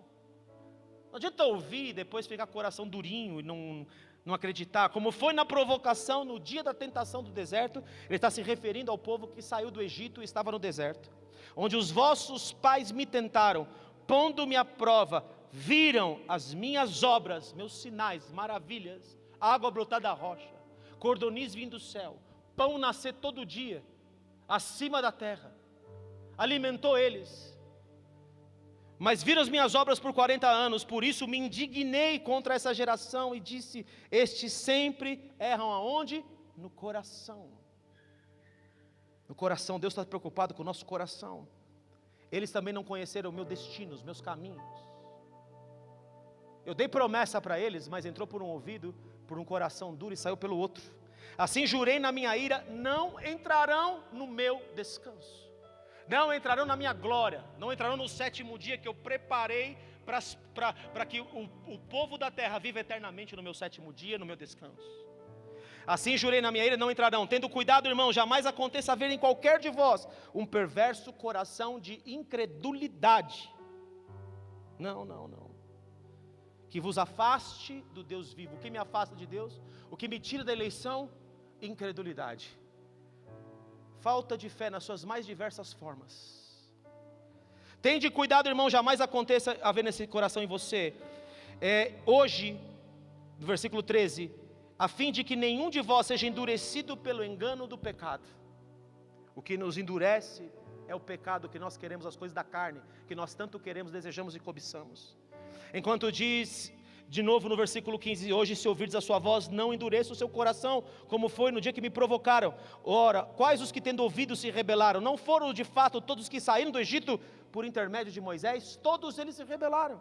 Não adianta ouvir e depois ficar com o coração durinho e não acreditar. Como foi na provocação, no dia da tentação do deserto, ele está se referindo ao povo que saiu do Egito e estava no deserto, onde os vossos pais me tentaram, pondo-me à prova, viram as minhas obras, meus sinais, maravilhas, água brotar da rocha, cordões vindo do céu, pão nascer todo dia, acima da terra, alimentou eles. Mas viram as minhas obras por 40 anos, por isso me indignei contra essa geração e disse: estes sempre erram aonde? No coração. No coração, Deus está preocupado com o nosso coração. Eles também não conheceram o meu destino, os meus caminhos. Eu dei promessa para eles, mas entrou por um ouvido, por um coração duro e saiu pelo outro. Assim jurei na minha ira, não entrarão no meu descanso, não entrarão na minha glória, não entrarão no sétimo dia que eu preparei para que o povo da terra viva eternamente no meu sétimo dia, no meu descanso. Assim jurei na minha ira, não entrarão. Tendo cuidado, irmão, jamais aconteça haver em qualquer de vós um perverso coração de incredulidade. Não. Que vos afaste do Deus vivo. O que me afasta de Deus? O que me tira da eleição? Incredulidade. Falta de fé nas suas mais diversas formas. Tende cuidado, irmão, jamais aconteça haver nesse coração em você. Hoje, no versículo 13, a fim de que nenhum de vós seja endurecido pelo engano do pecado. O que nos endurece é o pecado, que nós queremos as coisas da carne, que nós tanto queremos, desejamos e cobiçamos. Enquanto diz, de novo no versículo 15, hoje se ouvirdes a sua voz, não endureça o seu coração, como foi no dia que me provocaram. Ora, quais os que tendo ouvido se rebelaram? Não foram de fato todos que saíram do Egito por intermédio de Moisés? Todos eles se rebelaram.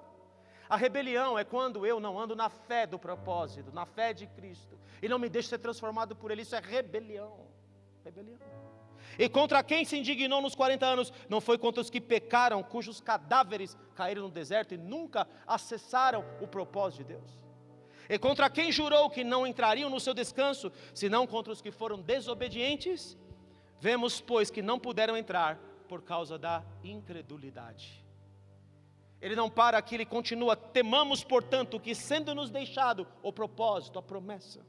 A rebelião é quando eu não ando na fé do propósito, na fé de Cristo, e não me deixo ser transformado por Ele. Isso é rebelião. E contra quem se indignou nos 40 anos? Não foi contra os que pecaram, cujos cadáveres caíram no deserto e nunca acessaram o propósito de Deus. E contra quem jurou que não entrariam no seu descanso, senão contra os que foram desobedientes? Vemos, pois, que não puderam entrar por causa da incredulidade. Ele não para aqui, ele continua: temamos, portanto, que sendo nos deixado o propósito, a promessa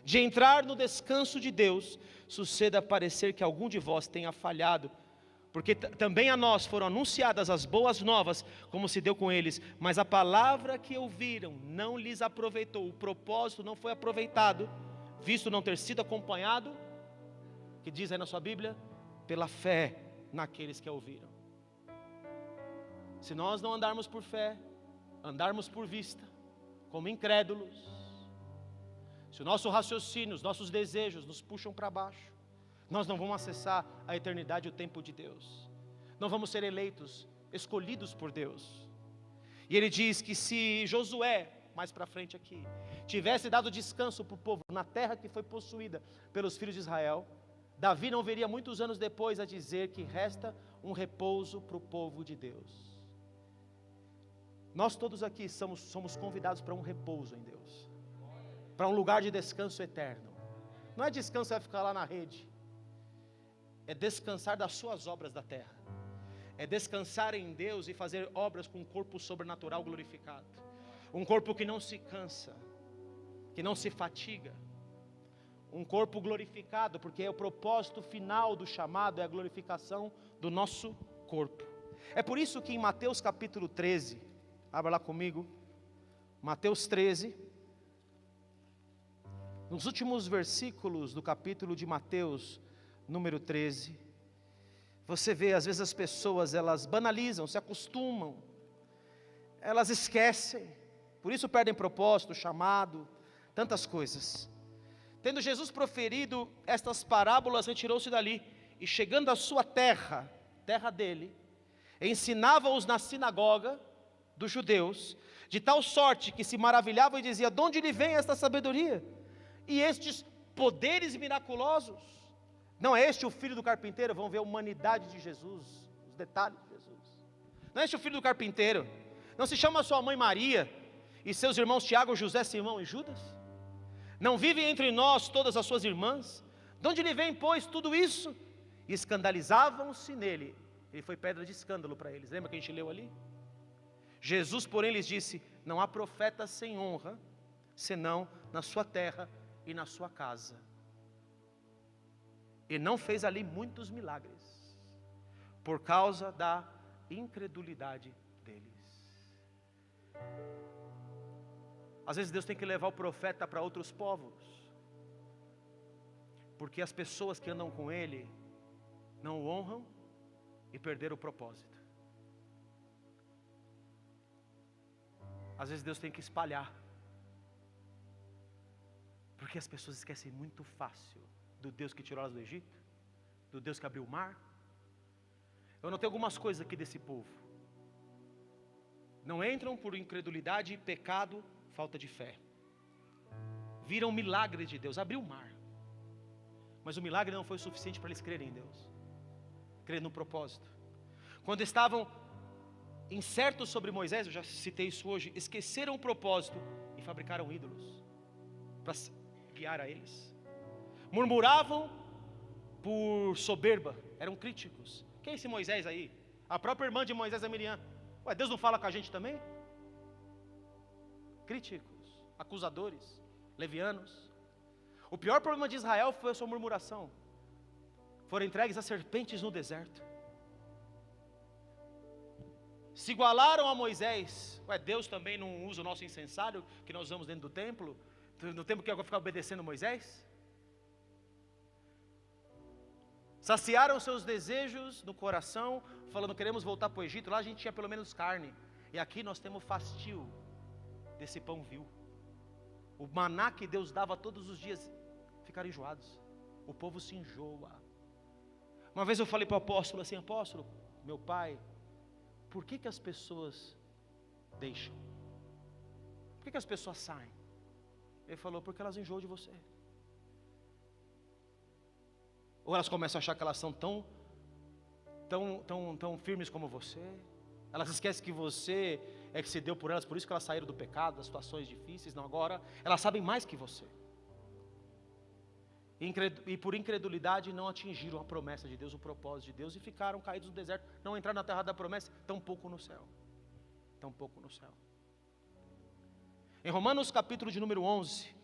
de entrar no descanso de Deus, suceda parecer que algum de vós tenha falhado, porque também a nós foram anunciadas as boas novas, como se deu com eles, mas a palavra que ouviram não lhes aproveitou, o propósito não foi aproveitado, visto não ter sido acompanhado, que diz aí na sua Bíblia, pela fé naqueles que a ouviram. Se nós não andarmos por fé, andarmos por vista, como incrédulos, se o nosso raciocínio, os nossos desejos nos puxam para baixo, nós não vamos acessar a eternidade e o tempo de Deus. Não vamos ser eleitos, escolhidos por Deus. E ele diz que se Josué, mais para frente aqui, tivesse dado descanso para o povo na terra que foi possuída pelos filhos de Israel, Davi não viria muitos anos depois a dizer que resta um repouso para o povo de Deus. Nós todos aqui somos convidados para um repouso em Deus, para um lugar de descanso eterno. Não é descanso, é ficar lá na rede, é descansar das suas obras da terra, é descansar em Deus e fazer obras com um corpo sobrenatural glorificado, um corpo que não se cansa, que não se fatiga, um corpo glorificado, porque o propósito final do chamado é a glorificação do nosso corpo. É por isso que em Mateus capítulo 13, abra lá comigo, Mateus 13, nos últimos versículos do capítulo de Mateus, número 13, você vê, às vezes as pessoas, elas banalizam, se acostumam, elas esquecem, por isso perdem propósito, chamado, tantas coisas. Tendo Jesus proferido estas parábolas, retirou-se dali, e chegando à sua terra, terra dele, ensinava-os na sinagoga dos judeus, de tal sorte que se maravilhavam e diziam: de onde lhe vem esta sabedoria? E estes poderes miraculosos? Não é este o filho do carpinteiro? Vamos ver a humanidade de Jesus, os detalhes de Jesus. Não é este o filho do carpinteiro? Não se chama sua mãe Maria, e seus irmãos Tiago, José, Simão e Judas? Não vivem entre nós todas as suas irmãs? De onde lhe vem, pois, tudo isso? E escandalizavam-se nele. Ele foi pedra de escândalo para eles. Lembra que a gente leu ali? Jesus, porém, lhes disse: não há profeta sem honra, senão na sua terra e na sua casa. E não fez ali muitos milagres, por causa da incredulidade deles. Às vezes Deus tem que levar o profeta para outros povos, porque as pessoas que andam com ele não o honram e perderam o propósito. Às vezes Deus tem que espalhar, porque as pessoas esquecem muito fácil do Deus que tirou elas do Egito, do Deus que abriu o mar. Eu notei algumas coisas aqui desse povo. Não entram por incredulidade, pecado, falta de fé. Viram milagres de Deus, abriu o mar, mas o milagre não foi suficiente para eles crerem em Deus, crerem no propósito. Quando estavam incertos sobre Moisés, eu já citei isso hoje, esqueceram o propósito e fabricaram ídolos para guiar a eles. Murmuravam por soberba, eram críticos. Quem é esse Moisés aí? A própria irmã de Moisés é Miriam. Ué, Deus não fala com a gente também? Críticos, acusadores, levianos. O pior problema de Israel foi a sua murmuração. Foram entregues a serpentes no deserto. Se igualaram a Moisés. Ué, Deus também não usa o nosso incensário que nós usamos dentro do templo? No tempo que eu vou ficar obedecendo Moisés? Saciaram seus desejos no coração, falando: queremos voltar para o Egito. Lá a gente tinha pelo menos carne, e aqui nós temos fastio desse pão vil. O maná que Deus dava todos os dias, ficaram enjoados. O povo se enjoa. Uma vez eu falei para o apóstolo assim: apóstolo, meu pai, por que as pessoas deixam? Por que as pessoas saem? Ele falou: porque elas enjoam de você. Ou elas começam a achar que elas são tão firmes como você. Elas esquecem que você é que se deu por elas, por isso que elas saíram do pecado, das situações difíceis. Não, agora elas sabem mais que você. E por incredulidade não atingiram a promessa de Deus, o propósito de Deus, e ficaram caídos no deserto, não entraram na terra da promessa, tampouco no céu. Tampouco no céu. Em Romanos capítulo de número 11,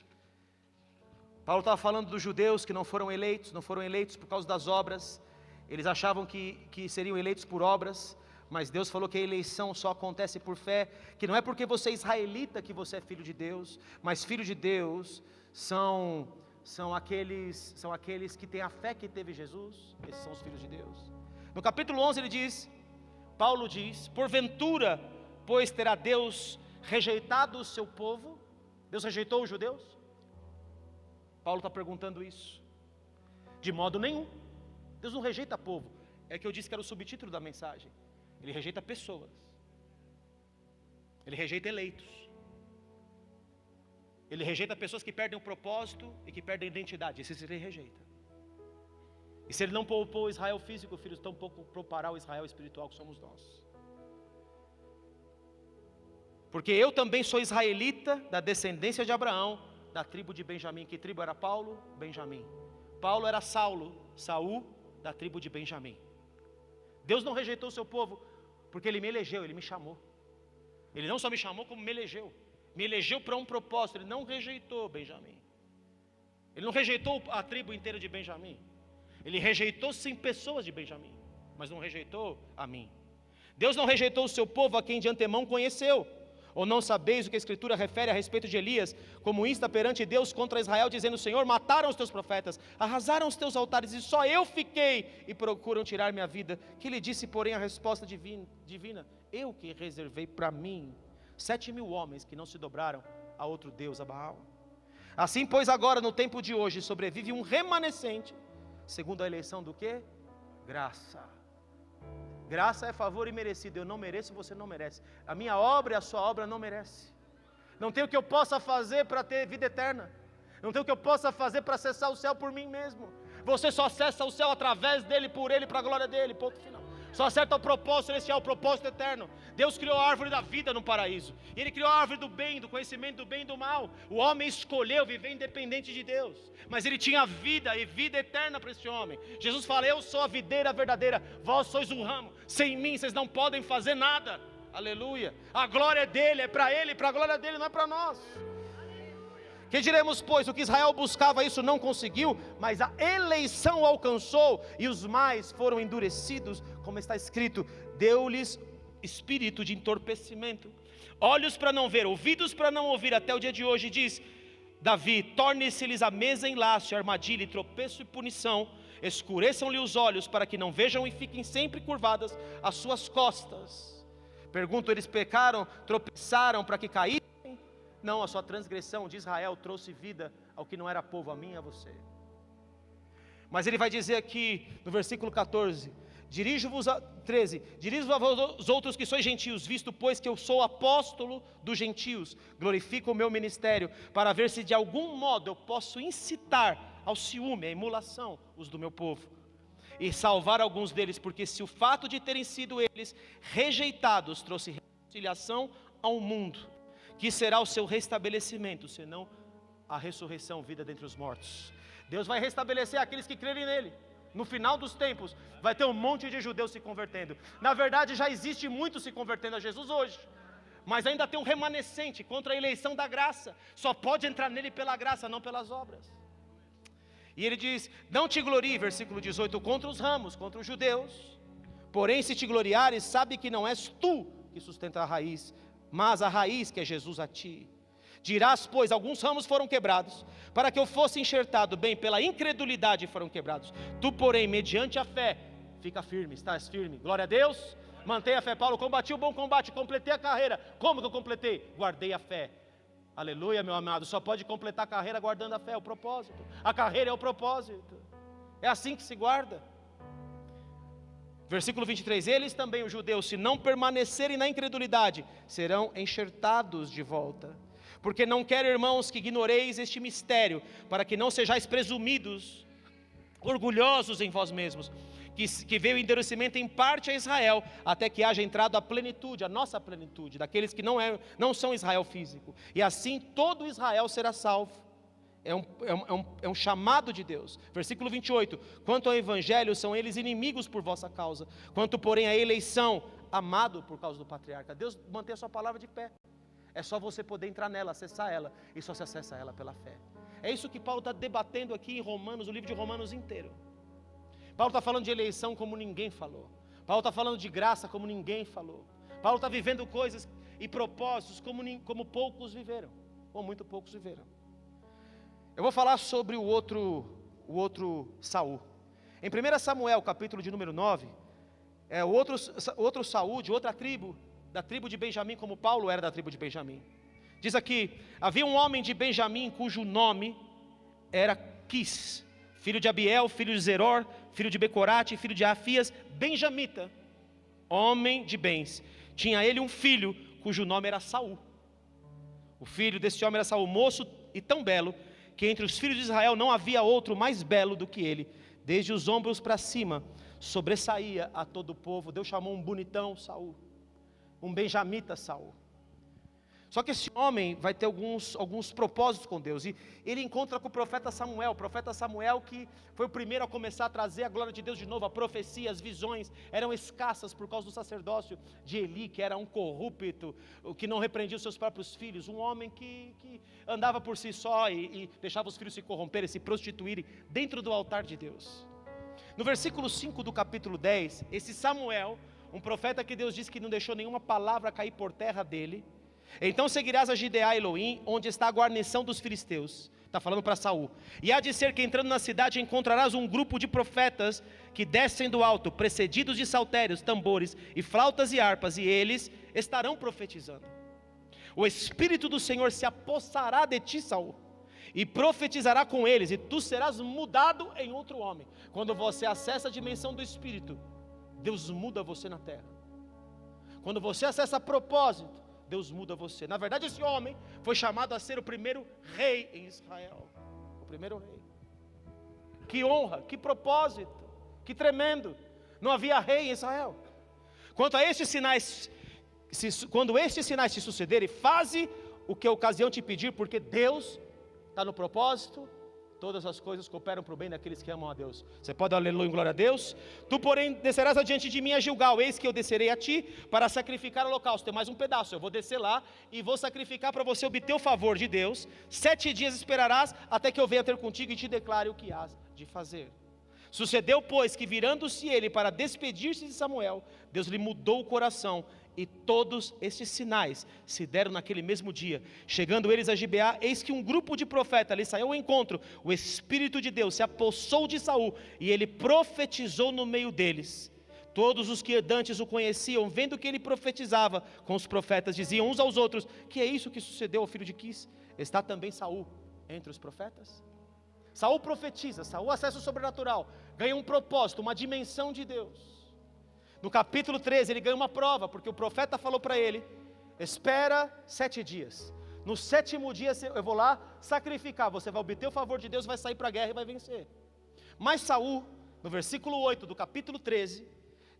Paulo estava falando dos judeus que não foram eleitos por causa das obras. Eles achavam que seriam eleitos por obras, mas Deus falou que a eleição só acontece por fé, que não é porque você é israelita que você é filho de Deus, mas filho de Deus são aqueles que têm a fé que teve Jesus. Esses são os filhos de Deus. No capítulo 11 Paulo diz: porventura, pois terá Deus rejeitado o seu povo? Deus rejeitou os judeus? Paulo está perguntando isso. De modo nenhum. Deus não rejeita povo. É que eu disse que era o subtítulo da mensagem. Ele rejeita pessoas. Ele rejeita eleitos. Ele rejeita pessoas que perdem o propósito e que perdem a identidade. Esses ele rejeita. E se Ele não poupou o Israel físico, filhos, tampouco poupará o Israel espiritual que somos nós. Porque eu também sou israelita, da descendência de Abraão, da tribo de Benjamim. Que tribo era Paulo? Benjamim. Paulo era Saulo, Saul, da tribo de Benjamim. Deus não rejeitou o seu povo, porque Ele me elegeu, Ele me chamou. Ele não só me chamou, como me elegeu. Me elegeu para um propósito. Ele não rejeitou Benjamim. Ele não rejeitou a tribo inteira de Benjamim. Ele rejeitou sim pessoas de Benjamim, mas não rejeitou a mim. Deus não rejeitou o seu povo, a quem de antemão conheceu. Ou não sabeis o que a Escritura refere a respeito de Elias, como insta perante Deus contra Israel, dizendo: Senhor, mataram os teus profetas, arrasaram os teus altares, e só eu fiquei, e procuram tirar minha vida. Que lhe disse, porém, a resposta divina: eu que reservei para mim 7.000 homens que não se dobraram a outro Deus, a Baal. Assim, pois, agora, no tempo de hoje, sobrevive um remanescente, segundo a eleição do quê? Graça. Graça é favor imerecido. Eu não mereço, você não merece. A minha obra e a sua obra não merece. Não tem o que eu possa fazer para ter vida eterna. Não tem o que eu possa fazer para acessar o céu por mim mesmo. Você só acessa o céu através dele, por ele, para a glória dele, ponto final. Só acerta o propósito celestial, o propósito eterno. Deus criou a árvore da vida no paraíso. E Ele criou a árvore do bem, do conhecimento do bem e do mal. O homem escolheu viver independente de Deus. Mas ele tinha vida e vida eterna para esse homem. Jesus fala: eu sou a videira verdadeira, vós sois um ramo. Sem mim vocês não podem fazer nada. Aleluia. A glória é dele, é para ele, para a glória dele, não é para nós. Que diremos, pois? O que Israel buscava, isso não conseguiu, mas a eleição alcançou, e os mais foram endurecidos, como está escrito: deu-lhes espírito de entorpecimento, olhos para não ver, ouvidos para não ouvir, até o dia de hoje. Diz Davi: torne-se-lhes a mesa em laço, armadilha e tropeço e punição, escureçam-lhe os olhos, para que não vejam e fiquem sempre curvadas as suas costas. Pergunto: eles pecaram, tropeçaram para que caíssem? Não, a sua transgressão de Israel trouxe vida ao que não era povo, a mim e a você. Mas ele vai dizer aqui no versículo 14: dirijo-vos a 13, dirijo-vos a vós outros que sois gentios, visto pois que eu sou apóstolo dos gentios, glorifico o meu ministério, para ver se de algum modo eu posso incitar ao ciúme, à emulação, os do meu povo, e salvar alguns deles, porque se o fato de terem sido eles rejeitados trouxe reconciliação ao mundo, que será o seu restabelecimento, senão a ressurreição, vida dentre os mortos. Deus vai restabelecer aqueles que crerem nele. No final dos tempos, vai ter um monte de judeus se convertendo. Na verdade, já existe muitos se convertendo a Jesus hoje, mas ainda tem um remanescente contra a eleição da graça. Só pode entrar nele pela graça, não pelas obras. E ele diz: não te glorie, versículo 18, contra os ramos, contra os judeus. Porém, se te gloriares, sabe que não és tu que sustenta a raiz, mas a raiz, que é Jesus, a ti. Dirás, pois, alguns ramos foram quebrados, para que eu fosse enxertado. Bem, pela incredulidade foram quebrados. Tu, porém, mediante a fé, fica firme, estás firme. Glória a Deus. Mantenha a fé. Paulo: combati o bom combate, completei a carreira. Como que eu completei? Guardei a fé. Aleluia, meu amado. Só pode completar a carreira guardando a fé, é o propósito. A carreira é o propósito. É assim que se guarda. Versículo 23, eles também, os judeus, se não permanecerem na incredulidade, serão enxertados de volta. Porque não quero, irmãos, que ignoreis este mistério, para que não sejais presumidos, orgulhosos em vós mesmos, que veio o endurecimento em parte a Israel, até que haja entrado a plenitude, a nossa plenitude, daqueles que não são Israel físico, e assim todo Israel será salvo. É um chamado de Deus. Versículo 28, quanto ao evangelho, são eles inimigos por vossa causa, quanto porém à eleição, amado por causa do patriarca. Deus mantém a sua palavra de pé. É só você poder entrar nela, acessar ela, e só se acessa ela pela fé. É isso que Paulo está debatendo aqui em Romanos, o livro de Romanos inteiro. Paulo está falando de eleição como ninguém falou. Paulo está falando de graça como ninguém falou. Paulo está vivendo coisas e propósitos como poucos viveram, ou muito poucos viveram. Eu vou falar sobre o outro Saul. Em 1 Samuel, capítulo de número 9, o outro Saul de outra tribo, da tribo de Benjamim, como Paulo era da tribo de Benjamim. Diz aqui: havia um homem de Benjamim cujo nome era Quis, filho de Abiel, filho de Zeror, filho de Becorate, filho de Afias, benjamita, homem de bens. Tinha ele um filho cujo nome era Saul. O filho desse homem era Saul, moço e tão belo, que entre os filhos de Israel não havia outro mais belo do que ele. desde os ombros para cima, sobressaía a todo o povo. Deus chamou um bonitão Saul, um benjamita Saul. Só que esse homem vai ter alguns propósitos com Deus, e ele encontra com o profeta Samuel que foi o primeiro a começar a trazer a glória de Deus de novo. A profecia, as visões eram escassas por causa do sacerdócio de Eli, que era um corrupto, que não repreendia os seus próprios filhos, um homem que andava por si só e deixava os filhos se corromperem, se prostituírem dentro do altar de Deus. No versículo 5 do capítulo 10, esse Samuel, um profeta que Deus disse que não deixou nenhuma palavra cair por terra dele: então seguirás a Gideá Elohim, onde está a guarnição dos filisteus. Está falando para Saul. E há de ser que entrando na cidade encontrarás um grupo de profetas que descem do alto, precedidos de saltérios, tambores e flautas e harpas, e eles estarão profetizando. O Espírito do Senhor se apossará de ti, Saul, e profetizará com eles, e tu serás mudado em outro homem. Quando você acessa a dimensão do Espírito, Deus muda você na terra. Quando você acessa propósito, Deus muda você. Na verdade, esse homem foi chamado a ser o primeiro rei em Israel. O primeiro rei. Que honra, que propósito, que tremendo. Não havia rei em Israel. Quando estes sinais se sucederem, faze o que a ocasião te pedir, porque Deus está no propósito. Todas as coisas cooperam para o bem daqueles que amam a Deus. Você pode aleluia, glória a Deus. Tu, porém, descerás adiante de mim a Gilgal. Eis que eu descerei a ti para sacrificar o holocausto. Tem mais um pedaço, eu vou descer lá e vou sacrificar para você obter o favor de Deus. 7 dias esperarás até que eu venha ter contigo e te declare o que hás de fazer. Sucedeu, pois, que virando-se ele para despedir-se de Samuel, Deus lhe mudou o coração, e todos estes sinais se deram naquele mesmo dia. Chegando eles a Gibeá, eis que um grupo de profetas lhe saiu ao encontro. O Espírito de Deus se apossou de Saul, e ele profetizou no meio deles. Todos os que dantes o conheciam, vendo que ele profetizava com os profetas, diziam uns aos outros: que é isso que sucedeu ao filho de Quis? Está também Saul entre os profetas? Saul profetiza, Saul acessa o sobrenatural, ganha um propósito, uma dimensão de Deus. No capítulo 13 ele ganha uma prova, porque o profeta falou para ele: espera 7 dias, no 7º dia eu vou lá sacrificar, você vai obter o favor de Deus, vai sair para a guerra e vai vencer. Mas Saul, no versículo 8 do capítulo 13,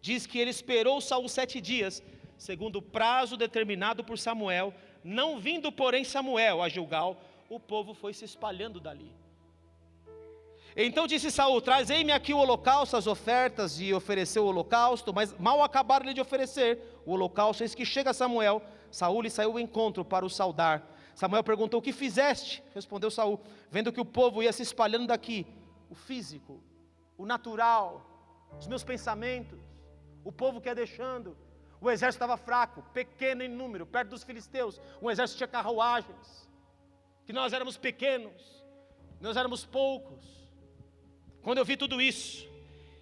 diz que ele esperou Saul 7 dias, segundo o prazo determinado por Samuel. Não vindo porém Samuel a Gilgal, o povo foi se espalhando dali. Então disse Saul: trazei-me aqui o holocausto, as ofertas, e ofereceu o holocausto. Mas mal acabaram de oferecer o holocausto, eis que chega Samuel. Saul lhe saiu ao encontro para o saudar. Samuel perguntou: o que fizeste? Respondeu Saul: vendo que o povo ia se espalhando daqui, o físico, o natural, os meus pensamentos, o povo que ia deixando. O exército estava fraco, pequeno em número, perto dos filisteus. O exército tinha carruagens, que nós éramos pequenos, nós éramos poucos. Quando eu vi tudo isso,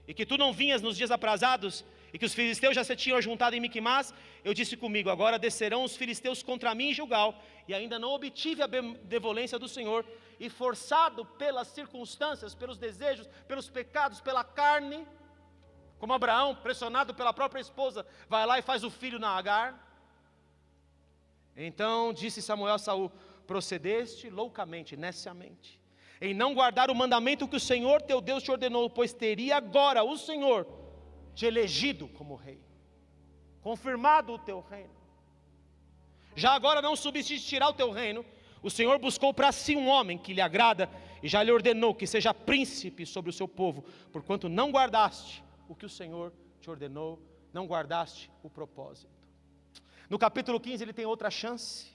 e que tu não vinhas nos dias aprazados, e que os filisteus já se tinham juntado em Miquimás, eu disse comigo: agora descerão os filisteus contra mim em Gilgal, e ainda não obtive a benevolência do Senhor, e forçado pelas circunstâncias, pelos desejos, pelos pecados, pela carne, como Abraão, pressionado pela própria esposa, vai lá e faz o filho na Agar. Então disse Samuel a Saul: procedeste loucamente, neciamente, em não guardar o mandamento que o Senhor teu Deus te ordenou, pois teria agora o Senhor te elegido como rei, confirmado o teu reino. Já agora não subsistirá o teu reino. O Senhor buscou para si um homem que lhe agrada, e já lhe ordenou que seja príncipe sobre o seu povo, porquanto não guardaste o que o Senhor te ordenou, não guardaste o propósito. No capítulo 15 ele tem outra chance,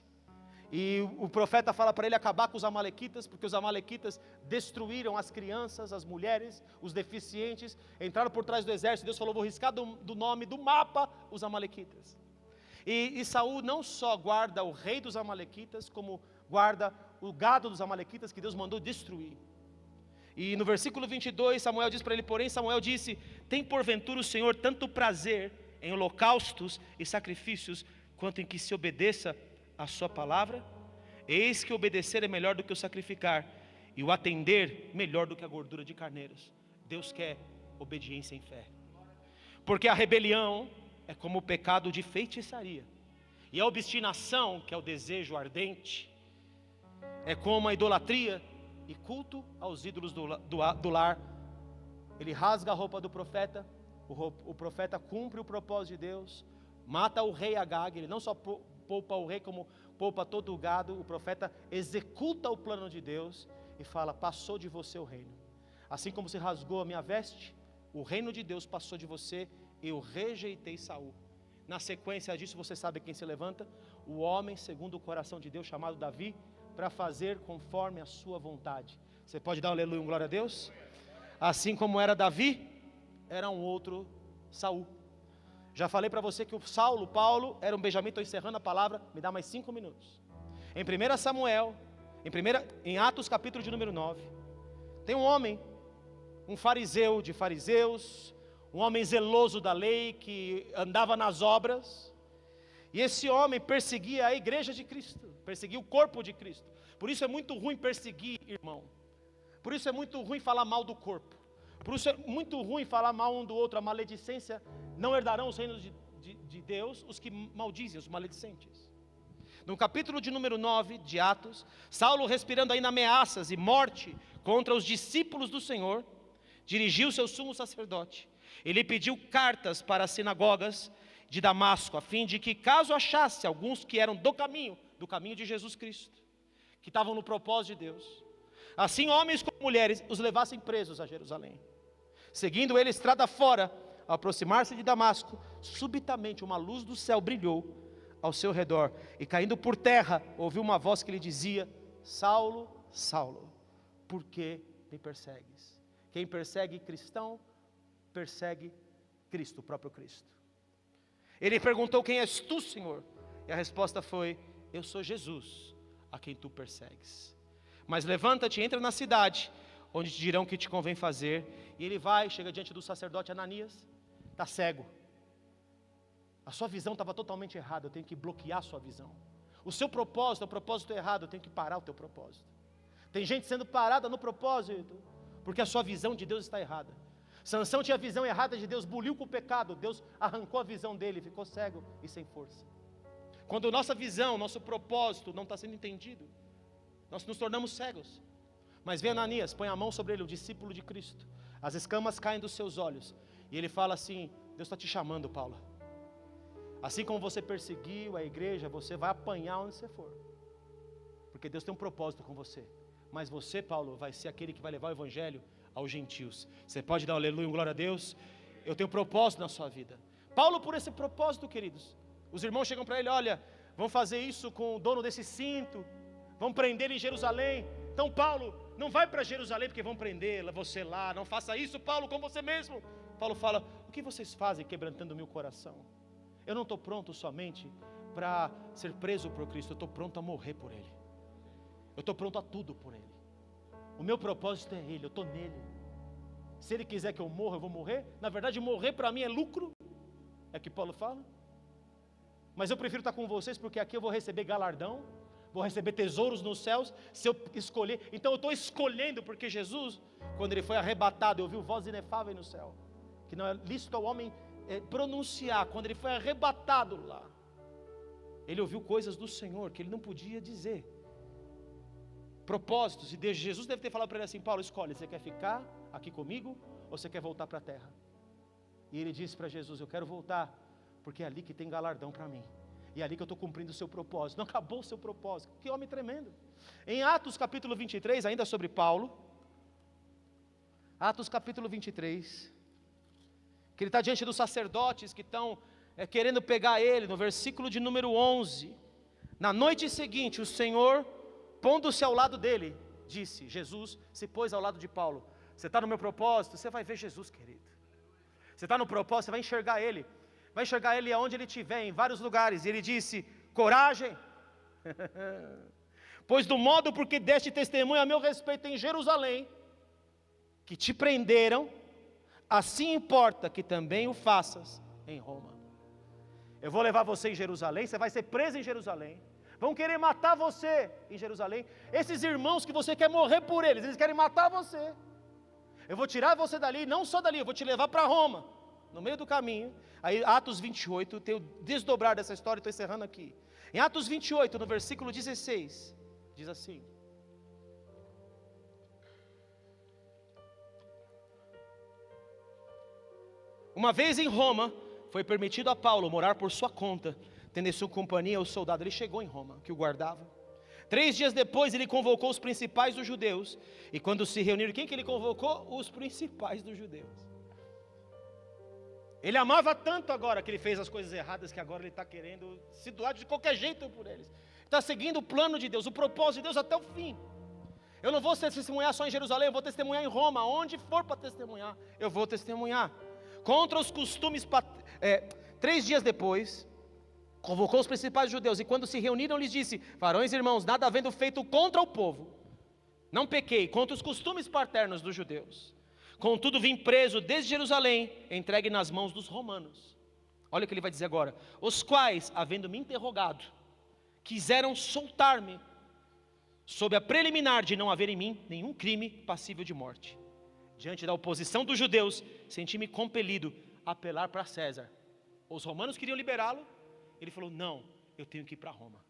e o profeta fala para ele acabar com os amalequitas, porque os amalequitas destruíram as crianças, as mulheres, os deficientes, entraram por trás do exército. Deus falou: vou riscar do nome, do mapa, os amalequitas. E Saul não só guarda o rei dos amalequitas, como guarda o gado dos amalequitas que Deus mandou destruir. E no versículo 22 Samuel diz para ele: porém Samuel disse: tem porventura o Senhor tanto prazer em holocaustos e sacrifícios, quanto em que se obedeça a sua palavra? Eis que obedecer é melhor do que o sacrificar, e o atender melhor do que a gordura de carneiros. Deus quer obediência em fé, porque a rebelião é como o pecado de feitiçaria, e a obstinação, que é o desejo ardente, é como a idolatria e culto aos ídolos do lar. ele rasga a roupa do profeta, o profeta cumpre o propósito de Deus, mata o rei Agag, ele não só poupa o rei, como poupa todo o gado. O profeta executa o plano de Deus e fala: passou de você o reino. Assim como se rasgou a minha veste, o reino de Deus passou de você, eu rejeitei Saul. Na sequência disso, você sabe quem se levanta? O homem segundo o coração de Deus, chamado Davi, para fazer conforme a sua vontade. Você pode dar um aleluia, um glória a Deus? Assim como era Davi, era um outro Saul. Já falei para você que o Paulo era um Benjamim. Estou encerrando a palavra, me dá mais 5 minutos. Em 1 Samuel, em Atos capítulo de número 9, tem um homem, um fariseu de fariseus, um homem zeloso da lei, que andava nas obras, e esse homem perseguia a igreja de Cristo, perseguia o corpo de Cristo. Por isso é muito ruim perseguir, irmão. Por isso é muito ruim falar mal do corpo. Por isso é muito ruim falar mal um do outro. A maledicência, não herdarão os reinos de Deus os que maldizem, os maledicentes. No capítulo de número 9 de Atos, Saulo, respirando ainda ameaças e morte contra os discípulos do Senhor, dirigiu-se ao sumo sacerdote. Ele pediu cartas para as sinagogas de Damasco, a fim de que, caso achasse alguns que eram do caminho de Jesus Cristo, que estavam no propósito de Deus, assim homens como mulheres os levassem presos a Jerusalém. Seguindo ele estrada fora, ao aproximar-se de Damasco, subitamente uma luz do céu brilhou ao seu redor, e caindo por terra, ouviu uma voz que lhe dizia: Saulo, Saulo, por que me persegues? Quem persegue cristão, persegue Cristo, o próprio Cristo. Ele perguntou: quem és tu, Senhor? E a resposta foi: eu sou Jesus, a quem tu persegues. Mas levanta-te e entra na cidade, onde te dirão o que te convém fazer. E ele vai, chega diante do sacerdote Ananias, está cego. A sua visão estava totalmente errada, eu tenho que bloquear a sua visão. O seu propósito é o propósito errado, eu tenho que parar o teu propósito. Tem gente sendo parada no propósito, porque a sua visão de Deus está errada. Sansão tinha a visão errada de Deus, buliu com o pecado, Deus arrancou a visão dele, ficou cego e sem força. Quando nossa visão, nosso propósito não está sendo entendido, nós nos tornamos cegos. Mas vem Ananias, põe a mão sobre ele, o discípulo de Cristo, as escamas caem dos seus olhos, e ele fala assim: Deus está te chamando, Paulo. Assim como você perseguiu a igreja, você vai apanhar onde você for, porque Deus tem um propósito com você. Mas você, Paulo, vai ser aquele que vai levar o evangelho aos gentios. Você pode dar um aleluia, um glória a Deus? Eu tenho propósito na sua vida. Paulo, por esse propósito, queridos, os irmãos chegam para ele: olha, vão fazer isso com o dono desse cinto, vão prender ele em Jerusalém. Então Paulo, não vai para Jerusalém porque vão prender você lá, não faça isso, Paulo, com você mesmo. Paulo fala: o que vocês fazem quebrantando o meu coração? Eu não estou pronto somente para ser preso por Cristo, eu estou pronto a morrer por Ele. Eu estou pronto a tudo por Ele. O meu propósito é Ele, eu estou nele. Se Ele quiser que eu morra, eu vou morrer. Na verdade, morrer para mim é lucro, é o que Paulo fala. Mas eu prefiro estar com vocês, porque aqui eu vou receber galardão, vou receber tesouros nos céus, se eu escolher. Então eu estou escolhendo, porque Jesus, quando Ele foi arrebatado, ouviu voz inefável no céu, que não é lícito ao homem pronunciar. Quando Ele foi arrebatado lá, Ele ouviu coisas do Senhor que Ele não podia dizer, propósitos. E Jesus deve ter falado para ele assim: Paulo, escolhe, você quer ficar aqui comigo ou você quer voltar para a terra? E ele disse para Jesus: eu quero voltar, porque é ali que tem galardão para mim, e é ali que eu estou cumprindo o seu propósito. Não acabou o seu propósito. Que homem tremendo. Em Atos capítulo 23, ainda sobre Paulo, Atos capítulo 23, que ele está diante dos sacerdotes que estão querendo pegar ele, no versículo de número 11, na noite seguinte, o Senhor, pondo-se ao lado dele, disse, Jesus se pôs ao lado de Paulo: você está no meu propósito, você vai ver Jesus, querido. Você está no propósito, você vai enxergar Ele. Vai enxergar Ele aonde Ele estiver, em vários lugares. E Ele disse: coragem, pois do modo porque deste testemunho a meu respeito em Jerusalém, que te prenderam, assim importa que também o faças em Roma. Eu vou levar você em Jerusalém, você vai ser preso em Jerusalém. Vão querer matar você em Jerusalém. Esses irmãos que você quer morrer por eles, eles querem matar você. Eu vou tirar você dali, não só dali, eu vou te levar para Roma. No meio do caminho, aí Atos 28, tem o desdobrar dessa história, estou encerrando aqui. Em Atos 28, no versículo 16, diz assim: Uma vez em Roma, foi permitido a Paulo morar por sua conta, tendo em sua companhia o soldado. Ele chegou em Roma, que o guardava. 3 dias depois ele convocou os principais dos judeus. E quando se reuniram, quem que ele convocou? Os principais dos judeus. Ele amava tanto agora que ele fez as coisas erradas, que agora ele está querendo se doar de qualquer jeito por eles. Está seguindo o plano de Deus, o propósito de Deus até o fim. Eu não vou testemunhar só em Jerusalém, eu vou testemunhar em Roma. Onde for para testemunhar, eu vou testemunhar. Contra os costumes, 3 dias depois, convocou os principais judeus, e quando se reuniram lhes disse: varões e irmãos, nada havendo feito contra o povo, não pequei contra os costumes paternos dos judeus. Contudo vim preso desde Jerusalém, entregue nas mãos dos romanos. Olha o que ele vai dizer agora: os quais, havendo me interrogado, quiseram soltar-me, sob a preliminar de não haver em mim nenhum crime passível de morte. Diante da oposição dos judeus, senti-me compelido a apelar para César. Os romanos queriam liberá-lo, ele falou: não, eu tenho que ir para Roma.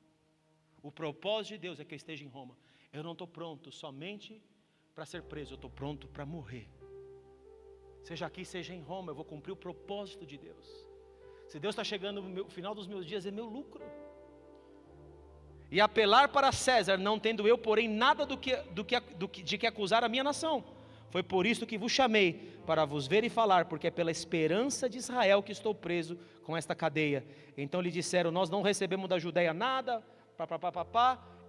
O propósito de Deus é que eu esteja em Roma. Eu não estou pronto somente para ser preso, eu estou pronto para morrer. Seja aqui, seja em Roma, eu vou cumprir o propósito de Deus. Se Deus está chegando no final dos meus dias, é meu lucro. E apelar para César, não tendo eu, porém, nada de que acusar a minha nação. Foi por isso que vos chamei, para vos ver e falar, porque é pela esperança de Israel que estou preso com esta cadeia. Então lhe disseram: nós não recebemos da Judeia nada,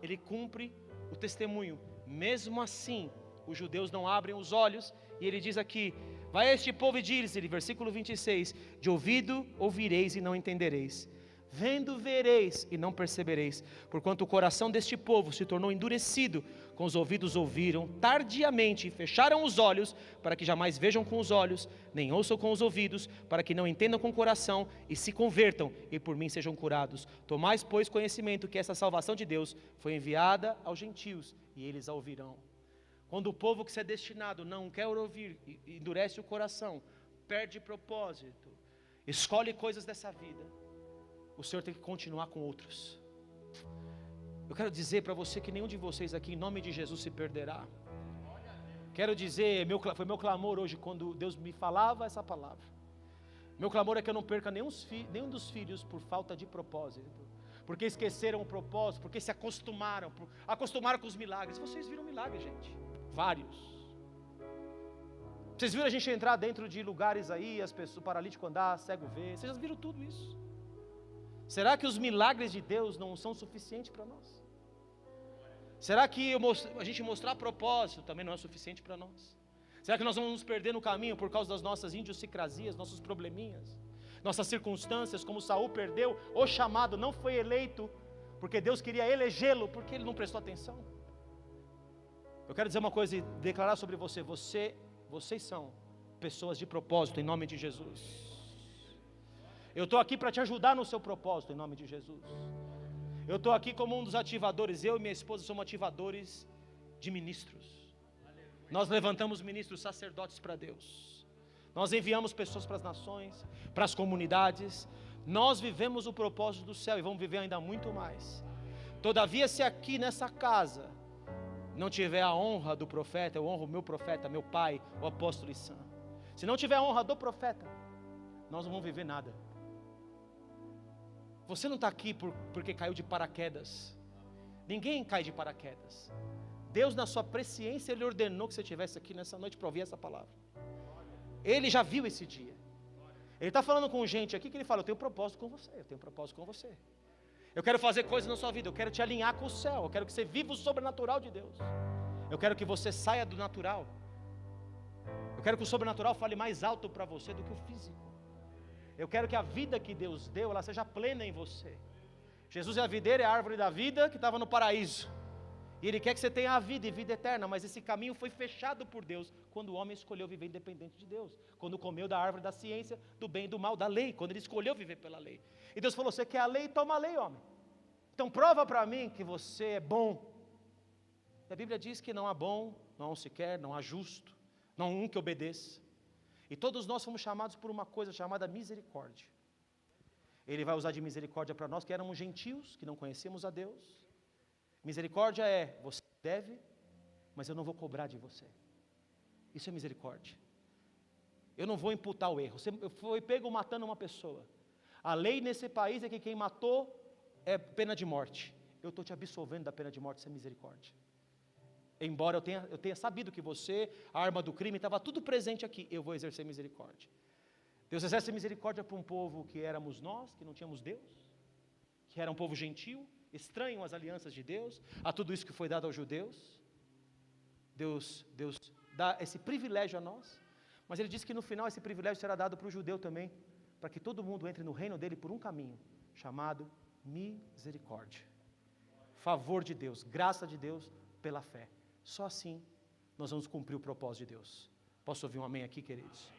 Ele cumpre o testemunho. Mesmo assim, os judeus não abrem os olhos, e ele diz aqui: vai a este povo e diz-lhe, versículo 26, de ouvido ouvireis e não entendereis, vendo vereis e não percebereis, porquanto o coração deste povo se tornou endurecido, com os ouvidos ouviram tardiamente e fecharam os olhos, para que jamais vejam com os olhos, nem ouçam com os ouvidos, para que não entendam com o coração e se convertam e por mim sejam curados. Tomais, pois, conhecimento que essa salvação de Deus foi enviada aos gentios, e eles a ouvirão. Quando o povo que se é destinado não quer ouvir, endurece o coração, perde propósito, escolhe coisas dessa vida, o Senhor tem que continuar com outros. Eu quero dizer para você que nenhum de vocês aqui, em nome de Jesus, se perderá. Quero dizer, foi meu clamor hoje, quando Deus me falava essa palavra. Meu clamor é que eu não perca nenhum dos filhos por falta de propósito, porque esqueceram o propósito, porque se acostumaram com os milagres. Vocês viram milagres, gente, vários. Vocês viram a gente entrar dentro de lugares aí, as pessoas, o paralítico andar, cego ver, vocês já viram tudo isso. Será que os milagres de Deus não são suficientes para nós? Será que a gente mostrar propósito também não é suficiente para nós? Será que nós vamos nos perder no caminho por causa das nossas idiosincrasias, nossos probleminhas, nossas circunstâncias, como Saul perdeu o chamado, não foi eleito, porque Deus queria elegê-lo, porque ele não prestou atenção? Eu quero dizer uma coisa e declarar sobre vocês são pessoas de propósito, em nome de Jesus. Eu estou aqui para te ajudar no seu propósito, em nome de Jesus. Eu estou aqui como um dos ativadores. Eu e minha esposa somos ativadores de ministros. Nós levantamos ministros, sacerdotes para Deus. Nós enviamos pessoas para as nações, para as comunidades. Nós vivemos o propósito do céu e vamos viver ainda muito mais. Todavia, se aqui nessa casa não tiver a honra do profeta, eu honro o meu profeta, meu pai, o apóstolo Issan. Se não tiver a honra do profeta, nós não vamos viver nada. Você não está aqui porque caiu de paraquedas. Ninguém cai de paraquedas. Deus, na sua presciência, Ele ordenou que você estivesse aqui nessa noite para ouvir essa palavra. Ele já viu esse dia. Ele está falando com gente aqui que Ele fala: eu tenho propósito com você, eu tenho propósito com você. Eu quero fazer coisas na sua vida, eu quero te alinhar com o céu, eu quero que você viva o sobrenatural de Deus. Eu quero que você saia do natural. Eu quero que o sobrenatural fale mais alto para você do que o físico. Eu quero que a vida que Deus deu, ela seja plena em você. Jesus é a videira, é a árvore da vida que estava no paraíso. E Ele quer que você tenha a vida e vida eterna, mas esse caminho foi fechado por Deus, quando o homem escolheu viver independente de Deus. Quando comeu da árvore da ciência, do bem e do mal, da lei, quando ele escolheu viver pela lei. E Deus falou: você quer a lei? Toma a lei, homem. Então prova para mim que você é bom. E a Bíblia diz que não há bom, não há um sequer, não há justo, não há um que obedeça. E todos nós fomos chamados por uma coisa chamada misericórdia. Ele vai usar de misericórdia para nós que éramos gentios, que não conhecemos a Deus. Misericórdia é: você deve, mas eu não vou cobrar de você. Isso é misericórdia. Eu não vou imputar o erro. Você foi pego matando uma pessoa. A lei nesse país é que quem matou é pena de morte. Eu estou te absolvendo da pena de morte, isso é misericórdia. Embora eu tenha sabido que você, a arma do crime, estava tudo presente aqui, eu vou exercer misericórdia. Deus exerce misericórdia para um povo que éramos nós, que não tínhamos Deus, que era um povo gentil, estranho às alianças de Deus, a tudo isso que foi dado aos judeus. Deus dá esse privilégio a nós, mas Ele diz que no final esse privilégio será dado para o judeu também, para que todo mundo entre no reino dele por um caminho, chamado misericórdia. Favor de Deus, graça de Deus pela fé. Só assim nós vamos cumprir o propósito de Deus. Posso ouvir um amém aqui, queridos?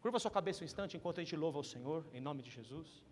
Curva sua cabeça um instante enquanto a gente louva ao Senhor, em nome de Jesus.